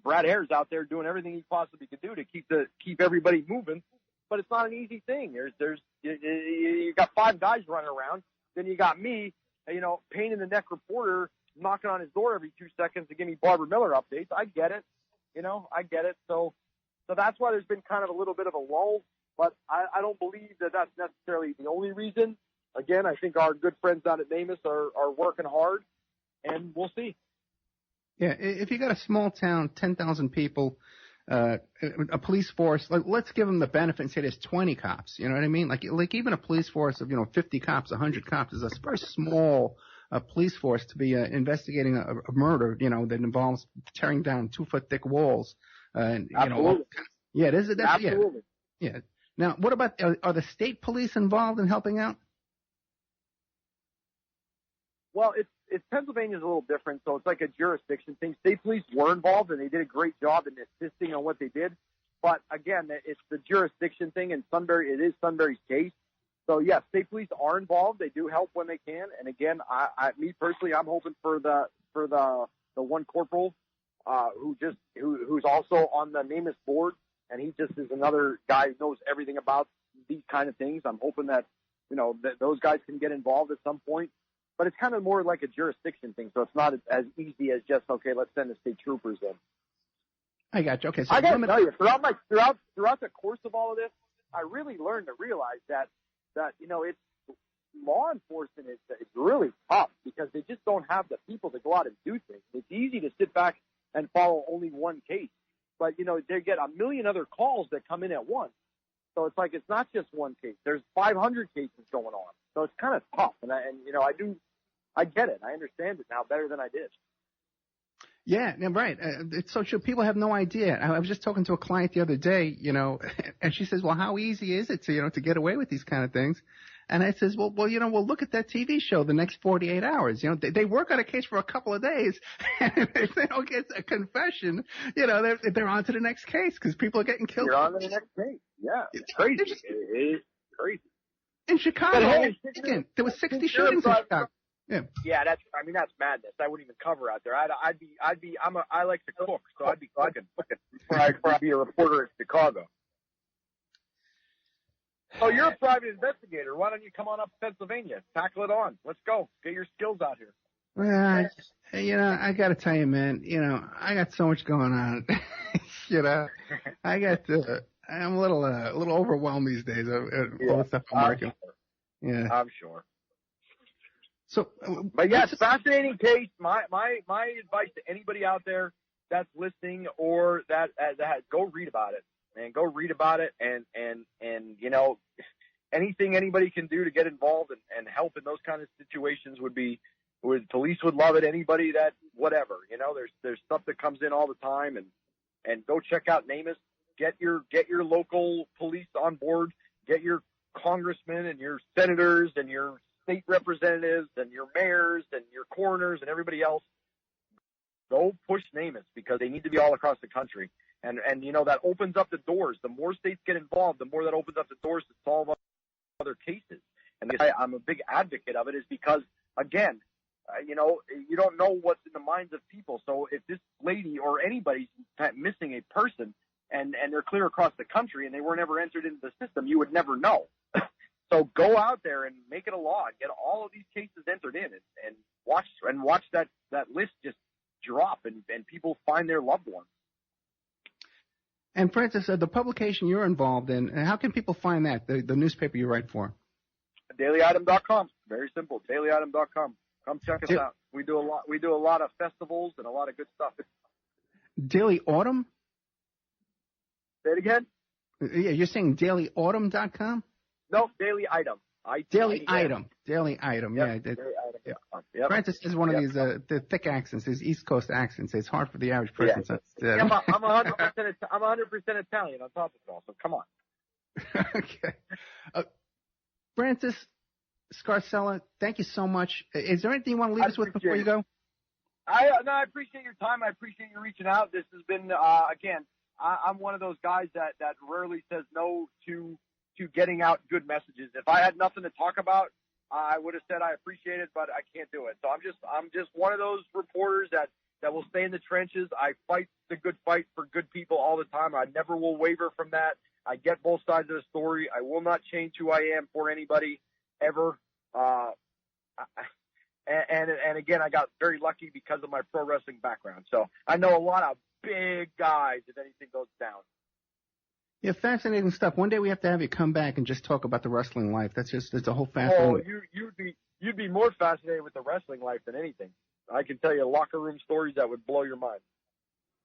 Brad Hare's out there doing everything he possibly could do to keep everybody moving, but it's not an easy thing. You got 5 guys running around, then you got me, pain in the neck reporter knocking on his door every 2 seconds to give me Barbara Miller updates. I get it. I get it. So that's why there's been kind of a little bit of a lull, but I don't believe that that's necessarily the only reason. Again, I think our good friends down at NamUs are working hard, and we'll see. Yeah, if you got a small town, 10,000 people, a police force, let's give them the benefit and say there's 20 cops. You know what I mean? Like even a police force of 50 cops, 100 cops is a very small police force to be investigating a murder. That involves tearing down 2-foot thick walls. Absolutely. Absolutely. Yeah. Now, what about, are the state police involved in helping out? Well, it's Pennsylvania's a little different, so it's like a jurisdiction thing. State police were involved, and they did a great job in assisting on what they did. But again, it's the jurisdiction thing, and it is Sunbury's case. So yes, state police are involved. They do help when they can. And again, me personally, I'm hoping for the one corporal who's also on the NamUs board, and he just is another guy who knows everything about these kind of things. I'm hoping that that those guys can get involved at some point. But it's kind of more like a jurisdiction thing, so it's not as easy as just, okay, let's send the state troopers in. I got you. Okay, so I got to tell you, throughout the course of all of this, I really learned to realize that it's law enforcement is really tough because they just don't have the people to go out and do things. It's easy to sit back and follow only one case, but they get a million other calls that come in at once. So it's like it's not just one case. There's 500 cases going on. So it's kind of tough, and I get it. I understand it now better than I did. Yeah, right. It's so true. People have no idea. I was just talking to a client the other day, and she says, "Well, how easy is it to get away with these kind of things?" And I says, "Well, look at that TV show, The Next 48 Hours. They work on a case for a couple of days, and if they don't get a confession, they're on to the next case because people are getting killed." You're on to the next case. Yeah, it's crazy. It is crazy. In Chicago, there were 60 shootings in Chicago. Yeah, that's madness. I wouldn't even cover out there. I like to cook, so I'd be cooking before I'd be a reporter in Chicago. So you're a private investigator. Why don't you come on up to Pennsylvania? Tackle it on. Let's go. Get your skills out here. Well, I got to tell you, man, I got so much going on. I'm a little overwhelmed these days of all the stuff I'm working. Yeah, I'm sure. So, but yes, fascinating case. My advice to anybody out there that's listening or that go read about it, man. Go read about it, and anything anybody can do to get involved and help in those kind of situations police would love it. Anybody that whatever, there's stuff that comes in all the time, and go check out NamUs. Get your local police on board. Get your congressmen and your senators and your state representatives and your mayors and your coroners and everybody else. Go push NamUs because they need to be all across the country. And that opens up the doors. The more states get involved, the more that opens up the doors to solve other cases. And I'm a big advocate of it is because, again, you don't know what's in the minds of people. So if this lady or anybody's missing a person and they're clear across the country and they were never entered into the system, you would never know. So go out there and make it a law and get all of these cases entered in and watch that list just drop and people find their loved ones. And Francis, the publication you're involved in, how can people find that, the newspaper you write for? DailyItem.com. Very simple. DailyItem.com. Come check us out. We do a lot of festivals and a lot of good stuff. Daily Autumn? Say it again? Yeah, you're saying DailyAutumn.com? No, Daily Item. Daily Item. Daily Item. Yep. Yeah. Daily Item. Yep. Francis is one of these the thick accents, his East Coast accents. It's hard for the average person. Yeah. I'm 100% Italian on top of it all. So come on. Okay. Francis Scarcella, thank you so much. Is there anything you want to leave us with before you go? I appreciate your time. I appreciate you reaching out. This has been again. I'm one of those guys that rarely says no to getting out good messages. If I had nothing to talk about, I would have said I appreciate it, but I can't do it. So I'm just one of those reporters that will stay in the trenches. I fight the good fight for good people all the time. I never will waver from that. I get both sides of the story. I will not change who I am for anybody ever. And again, I got very lucky because of my pro wrestling background. So I know a lot of big guys if anything goes down. Yeah, fascinating stuff. One day we have to have you come back and just talk about the wrestling life. It's a whole fascinating. Oh, you'd be more fascinated with the wrestling life than anything. I can tell you locker room stories that would blow your mind.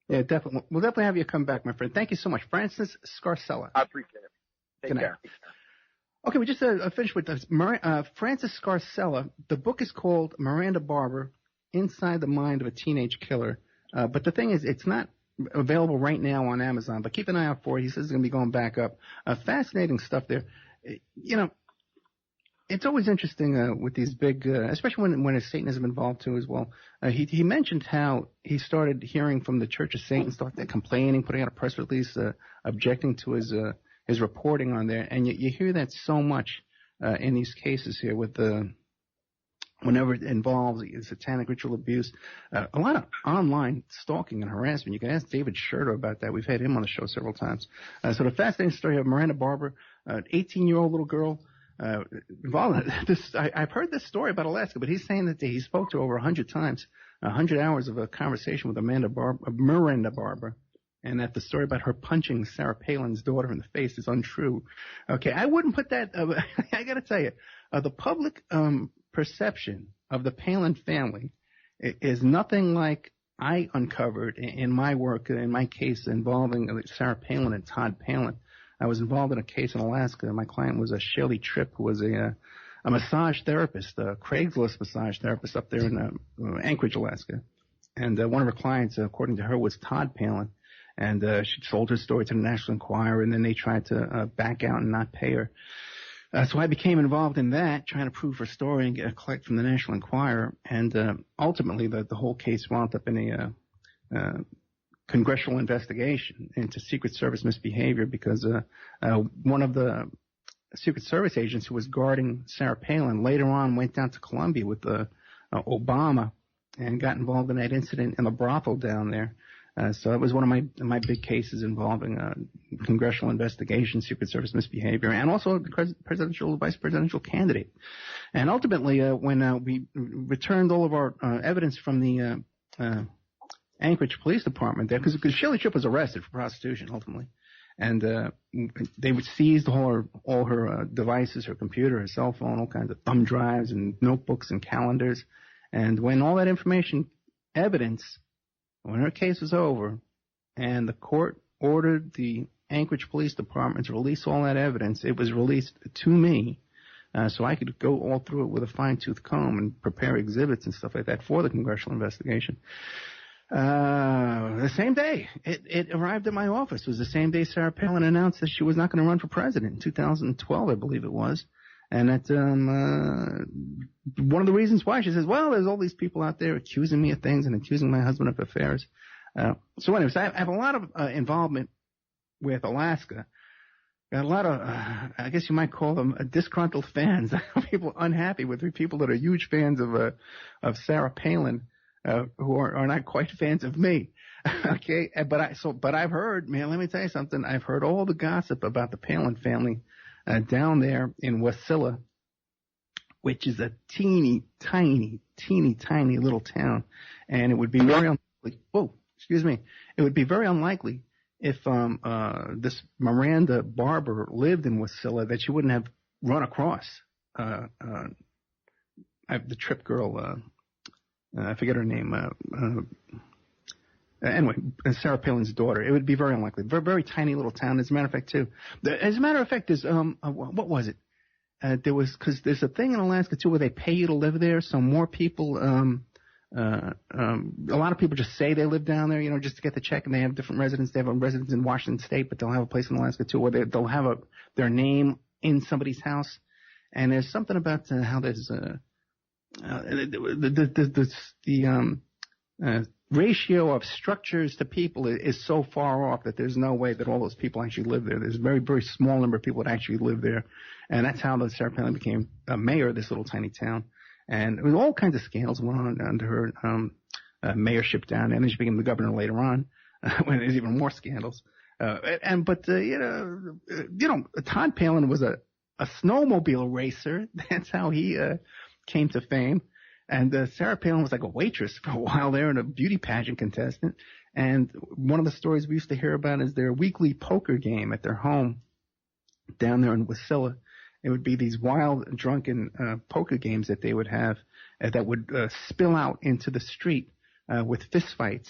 Yeah, definitely. We'll definitely have you come back, my friend. Thank you so much, Francis Scarcella. I appreciate it. Take care. Okay, we just finished with this. Francis Scarcella. The book is called Miranda Barbour, Inside the Mind of a Teenage Killer. But the thing is, it's not available right now on Amazon, but keep an eye out for it. He says it's going to be going back up. Fascinating stuff there. It's always interesting with these big, especially when a Satanism involved too as well. He mentioned how he started hearing from the Church of Satan, started complaining, putting out a press release, objecting to his reporting on there, and you hear that so much in these cases here with whenever it involves satanic ritual abuse, a lot of online stalking and harassment. You can ask David Scherter about that. We've had him on the show several times. So the fascinating story of Miranda Barbour, an 18-year-old little girl. Involved in this. I've heard this story about Alaska, but he's saying that he spoke to her over 100 times, 100 hours of a conversation with Miranda Barbour, and that the story about her punching Sarah Palin's daughter in the face is untrue. Okay, I wouldn't put that. I got to tell you, the public perception of the Palin family is nothing like I uncovered in my work, in my case involving Sarah Palin and Todd Palin. I was involved in a case in Alaska. My client was a Shirley Tripp, who was a massage therapist, a Craigslist massage therapist up there in Anchorage, Alaska. And one of her clients, according to her, was Todd Palin. And she sold her story to the National Enquirer, and then they tried to back out and not pay her. So I became involved in that, trying to prove her story and collect from the National Enquirer. And ultimately, the whole case wound up in a congressional investigation into Secret Service misbehavior because one of the Secret Service agents who was guarding Sarah Palin later on went down to Colombia with Obama and got involved in that incident in the brothel down there. So it was one of my big cases involving congressional investigation, Secret Service misbehavior, and also the vice presidential candidate. And ultimately, when we returned all of our evidence from the Anchorage Police Department there, because Shirley Tripp was arrested for prostitution ultimately, and they seized all her devices, her computer, her cell phone, all kinds of thumb drives and notebooks and calendars. And when all that information, evidence, when her case was over, and the court ordered the Anchorage Police Department to release all that evidence, it was released to me, so I could go all through it with a fine-tooth comb and prepare exhibits and stuff like that for the congressional investigation. The same day it arrived at my office. It was the same day Sarah Palin announced that she was not going to run for president in 2012, I believe it was. And that one of the reasons why, she says, well, there's all these people out there accusing me of things and accusing my husband of affairs. So anyways, I have a lot of involvement with Alaska. Got a lot of, I guess you might call them disgruntled fans, people unhappy with me, people that are huge fans of Sarah Palin. Who are not quite fans of me, okay? But I've heard, man, let me tell you something. I've heard all the gossip about the Palin family down there in Wasilla, which is a teeny tiny little town, and it would be very unlikely. Oh, excuse me. It would be very unlikely if this Miranda Barbour lived in Wasilla that she wouldn't have run across the Tripp girl. I forget her name. Anyway, Sarah Palin's daughter. It would be very unlikely. Very, very tiny little town. As a matter of fact, there's what was it? There was, because there's a thing in Alaska too where they pay you to live there. So more people, a lot of people just say they live down there, just to get the check, and they have different residents. They have a residence in Washington State, but they'll have a place in Alaska too where they'll have their name in somebody's house. And there's something about how there's the ratio of structures to people is so far off that there's no way that all those people actually live there. There's a very, very small number of people that actually live there. And that's how the Sarah Palin became mayor of this little tiny town. And there was all kinds of scandals went on under her mayorship down there. And then she became the governor later on when there's even more scandals. But Todd Palin was a snowmobile racer. That's how he came to fame. And Sarah Palin was like a waitress for a while there and a beauty pageant contestant. And one of the stories we used to hear about is their weekly poker game at their home down there in Wasilla. It would be these wild, drunken poker games that they would have that would spill out into the street with fistfights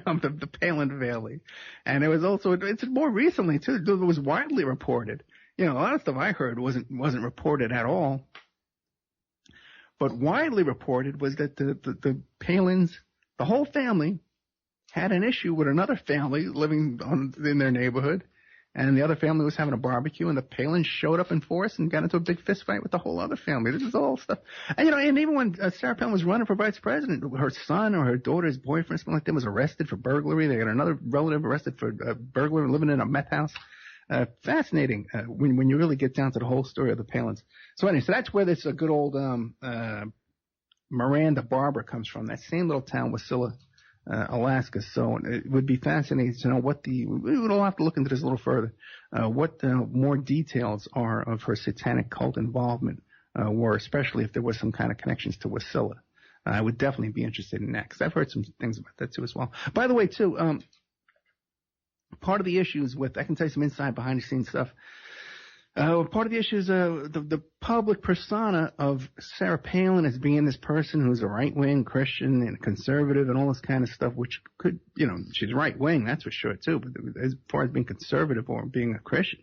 of the Palin Valley. And it was also, it's more recently too, it was widely reported. A lot of stuff I heard wasn't reported at all. But widely reported was that the Palins, the whole family, had an issue with another family living in their neighborhood, and the other family was having a barbecue, and the Palins showed up in force and got into a big fist fight with the whole other family. This is all stuff. And, and even when Sarah Palin was running for vice president, her son or her daughter's boyfriend, something like that, was arrested for burglary. They got another relative arrested for burglary, living in a meth house. Fascinating when you really get down to the whole story of the Palins. So anyway, so that's where this good old Miranda Barbour comes from, that same little town, Wasilla, Alaska. So it would be fascinating to know we would all have to look into this a little further, what the more details are of her satanic cult involvement were, especially if there was some kind of connections to Wasilla. I would definitely be interested in that, because I've heard some things about that too as well. By the way, too, part of the issues with, I can tell you some inside behind the scenes stuff. Part of the issue is the public persona of Sarah Palin as being this person who's a right-wing Christian and conservative and all this kind of stuff, which could, she's right-wing, that's for sure, too. But as far as being conservative or being a Christian,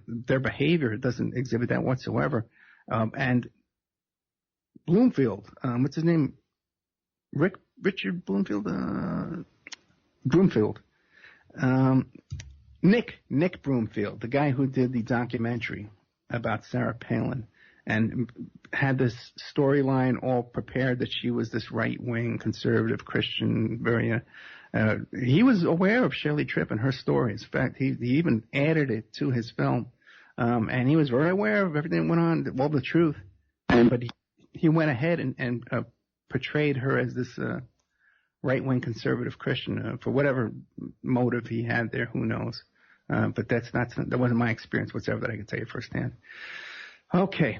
their behavior doesn't exhibit that whatsoever. And Bloomfield, what's his name? Richard Bloomfield? Broomfield. Nick Broomfield, the guy who did the documentary about Sarah Palin and had this storyline all prepared that she was this right-wing conservative Christian, he was aware of Shirley Tripp and her stories. In fact, he even added it to his film, and he was very aware of everything that went on, all the truth, but he went ahead and portrayed her as this right-wing conservative Christian for whatever motive he had there, who knows. But that wasn't my experience whatsoever that I can tell you firsthand. Okay.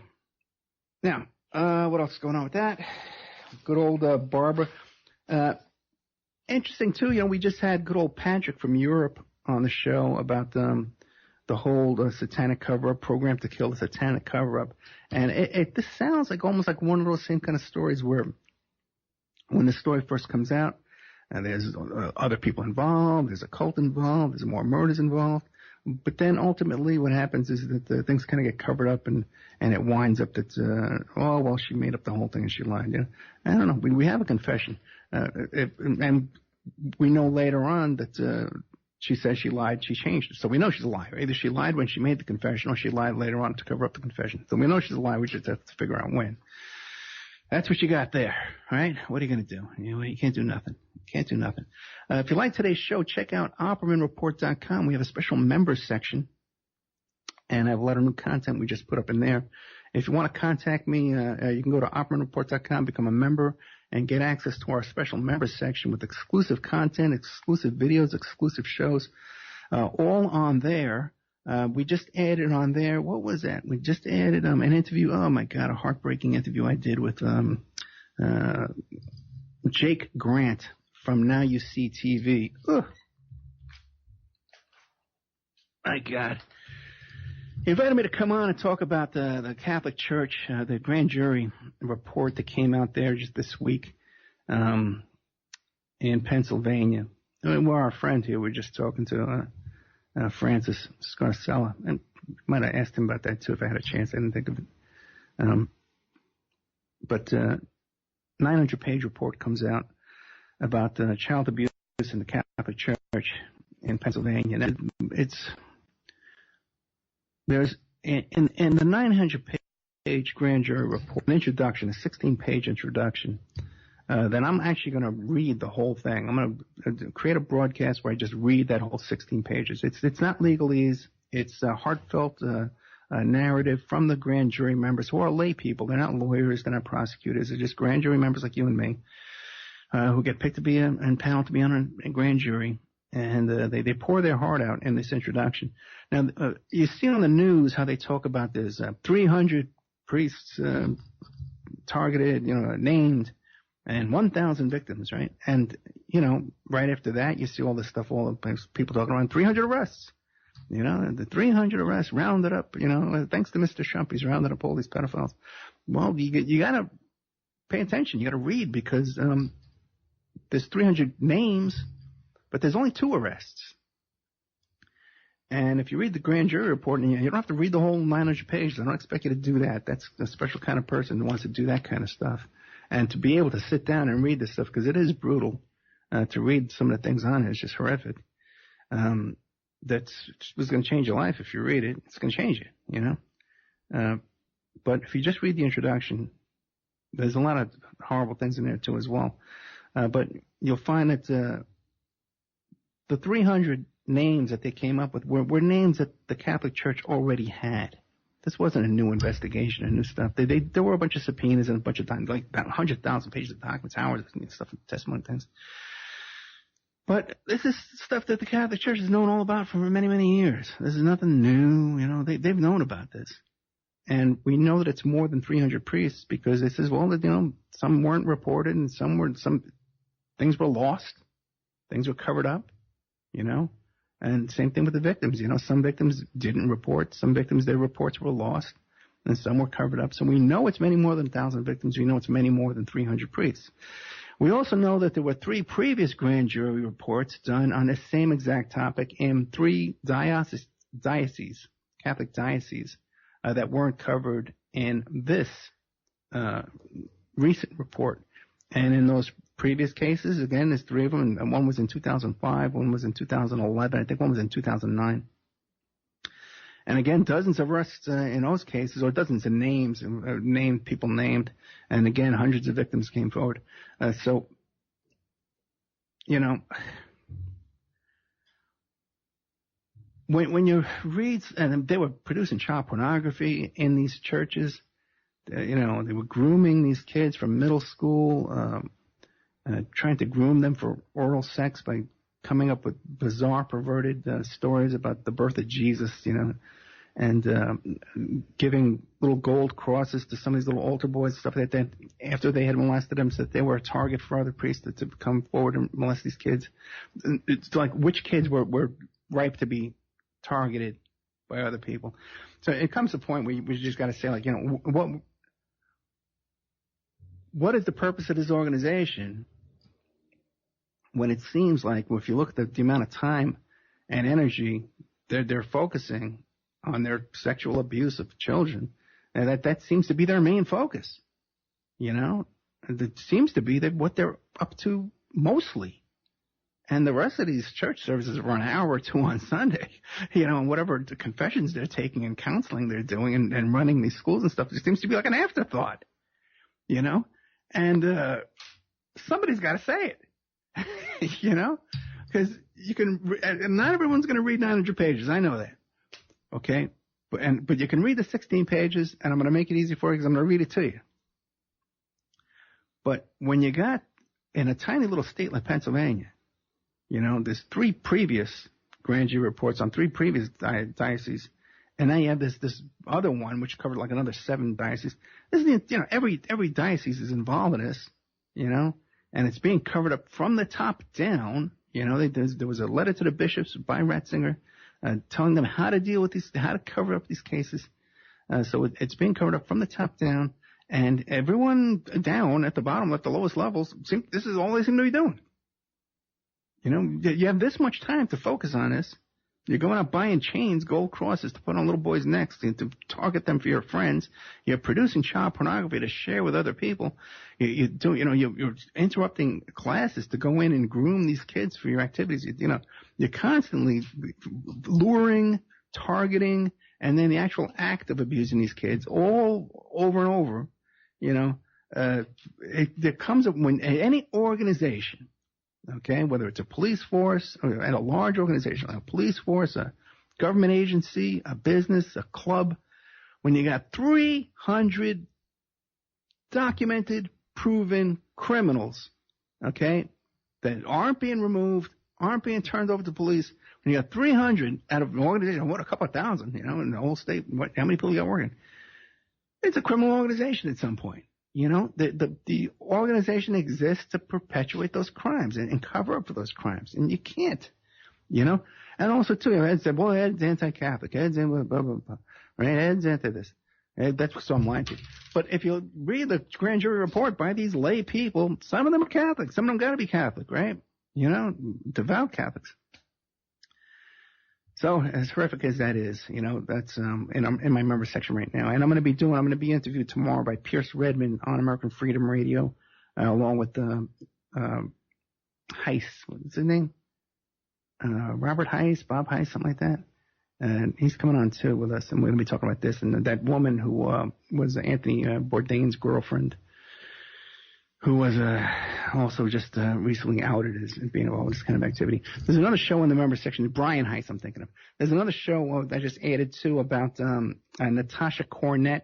Now, what else is going on with that? Good old Barbara. Interesting, too, we just had good old Patrick from Europe on the show about the whole satanic cover-up program to kill the satanic cover-up. And this sounds like almost like one of those same kind of stories where when the story first comes out, and there's other people involved, there's a cult involved, there's more murders involved. But then ultimately what happens is that things kind of get covered up and it winds up that, she made up the whole thing and she lied. I don't know. We have a confession. And we know later on that she says she lied, she changed it. So we know she's a liar. Either she lied when she made the confession or she lied later on to cover up the confession. So we know she's a liar. We just have to figure out when. That's what you got there, right? What are you going to do? You can't do nothing. Can't do nothing. If you like today's show, check out OppermanReport.com. We have a special members section, and I have a lot of new content we just put up in there. If you want to contact me, you can go to OppermanReport.com, become a member, and get access to our special members section with exclusive content, exclusive videos, exclusive shows, all on there. We just added on there, what was that? We just added an interview, oh my God, a heartbreaking interview I did with Jake Grant from Now You See TV. Ugh. My God. He invited me to come on and talk about the Catholic Church, the grand jury report that came out there just this week in Pennsylvania. We're our friend here. We're just talking to Francis Scarcella, and might have asked him about that too if I had a chance. I didn't think of it. But 900-page report comes out about child abuse in the Catholic Church in Pennsylvania. And there's in the 900-page grand jury report, an introduction, a 16-page introduction. Then I'm actually going to read the whole thing. I'm going to create a broadcast where I just read that whole 16 pages. It's not legalese. It's a heartfelt narrative from the grand jury members who are lay people. They're not lawyers. They're not prosecutors. They're just grand jury members like you and me who get picked to be and paneled to be on a grand jury. And they pour their heart out in this introduction. Now, you see on the news how they talk about there's 300 priests targeted, named, and 1,000 victims, right? And, right after that, you see all this stuff, all the people talking around 300 arrests. The 300 arrests rounded up, thanks to Mr. Trump, he's rounded up all these pedophiles. Well, you got to pay attention. You got to read because there's 300 names, but there's only 2 arrests. And if you read the grand jury report, and you don't have to read the whole 900 pages. I don't expect you to do that. That's a special kind of person who wants to do that kind of stuff. And to be able to sit down and read this stuff, because it is brutal, to read some of the things on it. It's just horrific. That's was going to change your life. If you read it, it's going to change it, but if you just read the introduction, there's a lot of horrible things in there too as well. But you'll find that the 300 names that they came up with were names that the Catholic Church already had. This wasn't a new investigation and new stuff. There were a bunch of subpoenas and a bunch of like 100,000 pages of documents, hours of stuff, testimony things. But this is stuff that the Catholic Church has known all about for many, many years. This is nothing new. They've known about this. And we know that it's more than 300 priests because it says, well, some weren't reported and some things were lost. Things were covered up, And same thing with the victims. Some victims didn't report. Some victims, their reports were lost. And some were covered up. So we know it's many more than 1,000 victims. We know it's many more than 300 priests. We also know that there were 3 previous grand jury reports done on the same exact topic in 3 dioceses, Catholic dioceses, that weren't covered in this recent report. And in those previous cases, again, there's 3 of them, and one was in 2005, one was in 2011, I think one was in 2009. And again, dozens of arrests in those cases, or dozens of names, people named, and again, hundreds of victims came forward. So, when you read, and they were producing child pornography in these churches, they were grooming these kids from middle school, trying to groom them for oral sex by coming up with bizarre, perverted stories about the birth of Jesus, and giving little gold crosses to some of these little altar boys, stuff like that, after they had molested them, so that they were a target for other priests to come forward and molest these kids. It's like which kids were ripe to be targeted by other people. So it comes to a point where we just got to say, like, what is the purpose of this organization when it seems like, well, if you look at the amount of time and energy they're focusing on their sexual abuse of children, and that seems to be their main focus, it seems to be that what they're up to mostly. And the rest of these church services are an hour or 2 on Sunday, and whatever the confessions they're taking and counseling they're doing and running these schools and stuff, it seems to be like an afterthought, and somebody's got to say it. Because you can, and not everyone's going to read 900 pages. I know that. Okay. But you can read the 16 pages, and I'm going to make it easy for you because I'm going to read it to you. But when you got in a tiny little state like Pennsylvania, there's 3 previous grand jury reports on 3 previous dioceses, and now you have this other one which covered like another 7 dioceses. This is, every diocese is involved in this, and it's being covered up from the top down. There was a letter to the bishops by Ratzinger telling them how to deal with these, how to cover up these cases. So it's being covered up from the top down, and everyone down at the bottom, at the lowest levels, this is all they seem to be doing. You have this much time to focus on this. You're going out buying chains, gold crosses to put on little boys' necks to target them for your friends. You're producing child pornography to share with other people. You're interrupting classes to go in and groom these kids for your activities. You're constantly luring, targeting, and then the actual act of abusing these kids all over and over. There comes up when any organization, okay, whether it's a police force or a large organization, like a police force, a government agency, a business, a club, when you got 300 documented, proven criminals, okay, that aren't being removed, aren't being turned over to police, when you got 300 out of an organization, a couple of thousand, in the whole state, how many people you got working? It's a criminal organization at some point. The organization exists to perpetuate those crimes and cover up for those crimes. And you can't, And also, too, Ed said, well, Ed's anti-Catholic. Ed's blah, blah, blah. Right? Ed's anti this. That's what some lying to. But if you read the grand jury report by these lay people, some of them are Catholic. Some of them got to be Catholic, right? Devout Catholics. So as horrific as that is, that's and I'm in my member section right now, and I'm going to be interviewed tomorrow by Pierce Redmond on American Freedom Radio, along with Heiss. What's his name? Robert Heiss, Bob Heiss, something like that. And he's coming on too with us, and we're going to be talking about this. And that woman who was Anthony Bourdain's girlfriend, who was also just recently outed as being involved in this kind of activity. There's another show in the member section, Brian Heiss, I'm thinking of. There's another show I just added to about Natasha Cornett,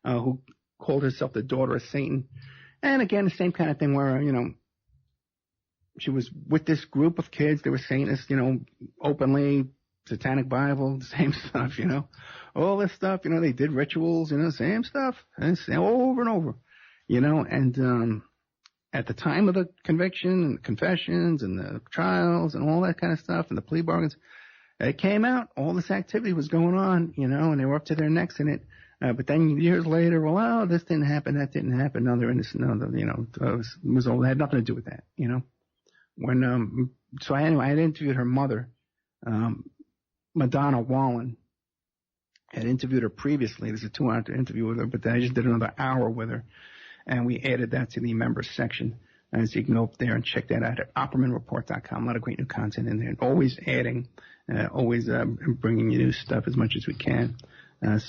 who called herself the daughter of Satan. And again, the same kind of thing where, she was with this group of kids. They were Satanists, openly, Satanic Bible, same stuff, all this stuff, they did rituals, same stuff, over and over, and at the time of the conviction and the confessions and the trials and all that kind of stuff and the plea bargains, it came out, all this activity was going on, and they were up to their necks in it. But then years later, well, this didn't happen, that didn't happen. No, they're innocent. It had nothing to do with that, So I had interviewed her mother, Madonna Wallen. I had interviewed her previously. There's a 2-hour interview with her, but then I just did another hour with her, and we added that to the members section. And so you can go up there and check that out at OppermanReport.com. A lot of great new content in there, and always adding, always bringing you new stuff as much as we can.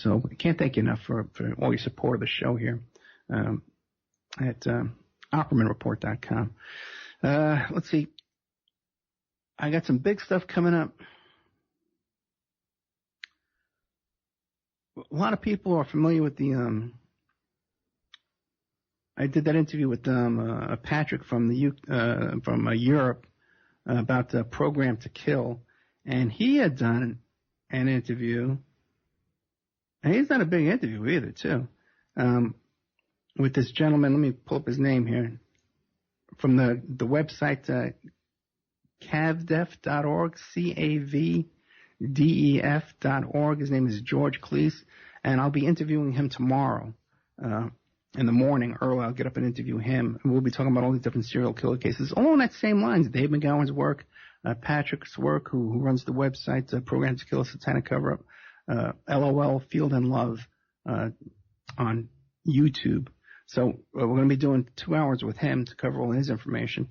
So I can't thank you enough for all your support of the show here at OppermanReport.com. Let's see. I got some big stuff coming up. A lot of people are familiar with the I did that interview with Patrick from Europe about the Program to Kill, and he had done an interview, and he's done a big interview either too, with this gentleman. Let me pull up his name here from the website cavdef.org, CAVDEF.org. His name is George Cleese, and I'll be interviewing him tomorrow. In the morning, early, I'll get up and interview him, and we'll be talking about all these different serial killer cases, all on that same lines. Dave McGowan's work, Patrick's work, who runs the website, Program to Kill a Satanic Cover-Up, LOL, Field and Love, on YouTube. So we're going to be doing 2 hours with him to cover all his information.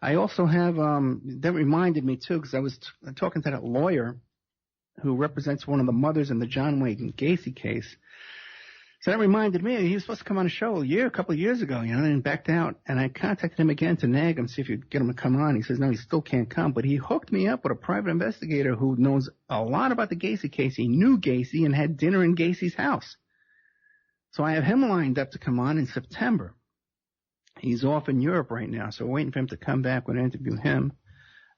I also have, that reminded me too, because I was talking to that lawyer who represents one of the mothers in the John Wayne Gacy case. So that reminded me, he was supposed to come on a show a couple of years ago, and backed out. And I contacted him again to nag him, see if you'd get him to come on. He says, no, he still can't come. But he hooked me up with a private investigator who knows a lot about the Gacy case. He knew Gacy and had dinner in Gacy's house. So I have him lined up to come on in September. He's off in Europe right now, so we're waiting for him to come back when I interview him.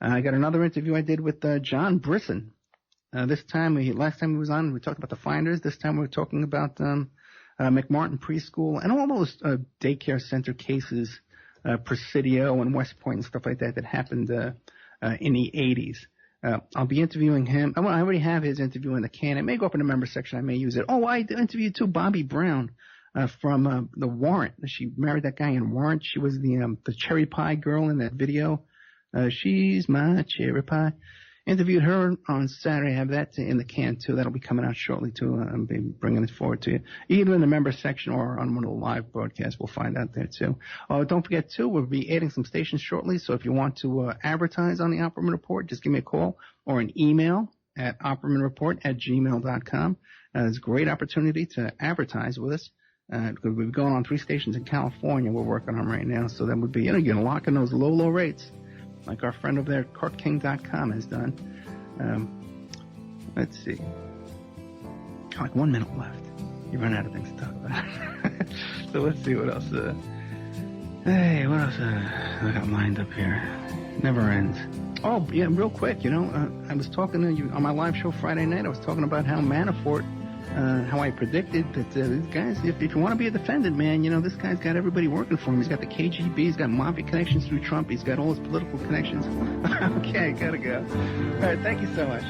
I got another interview I did with John Brisson. Last time he was on, we talked about the Finders. This time we're talking about McMartin Preschool and all those daycare center cases, Presidio and West Point and stuff like that happened in the 80s. I'll be interviewing him. I already have his interview in the can. It may go up in the member section. I may use it. Oh, I interviewed too Bobby Brown from the Warrant. She married that guy in Warrant. She was the cherry pie girl in that video. She's my cherry pie. Interviewed her on Saturday. I have that in the can too. That'll be coming out shortly too. I'll be bringing it forward to you, either in the member section or on one of the live broadcasts. We'll find out there too. Don't forget too, we'll be adding some stations shortly. So if you want to advertise on the Opperman Report, just give me a call or an email at oppermanreport@gmail.com. It's a great opportunity to advertise with us. Because we've gone on 3 stations in California we're working on right now. So that would be, you're going to lock in those low rates, like our friend over there at CartKing.com has done. Let's see. Like 1 minute left. You run out of things to talk about. So let's see what else. Hey, what else I got lined up here? Never ends. Oh, yeah, real quick, I was talking to you on my live show Friday night. I was talking about how Manafort, how I predicted that these guys, if you want to be a defendant, man, this guy's got everybody working for him. He's got the KGB, he's got mafia connections through Trump, he's got all his political connections. Okay, gotta go. All right, thank you so much.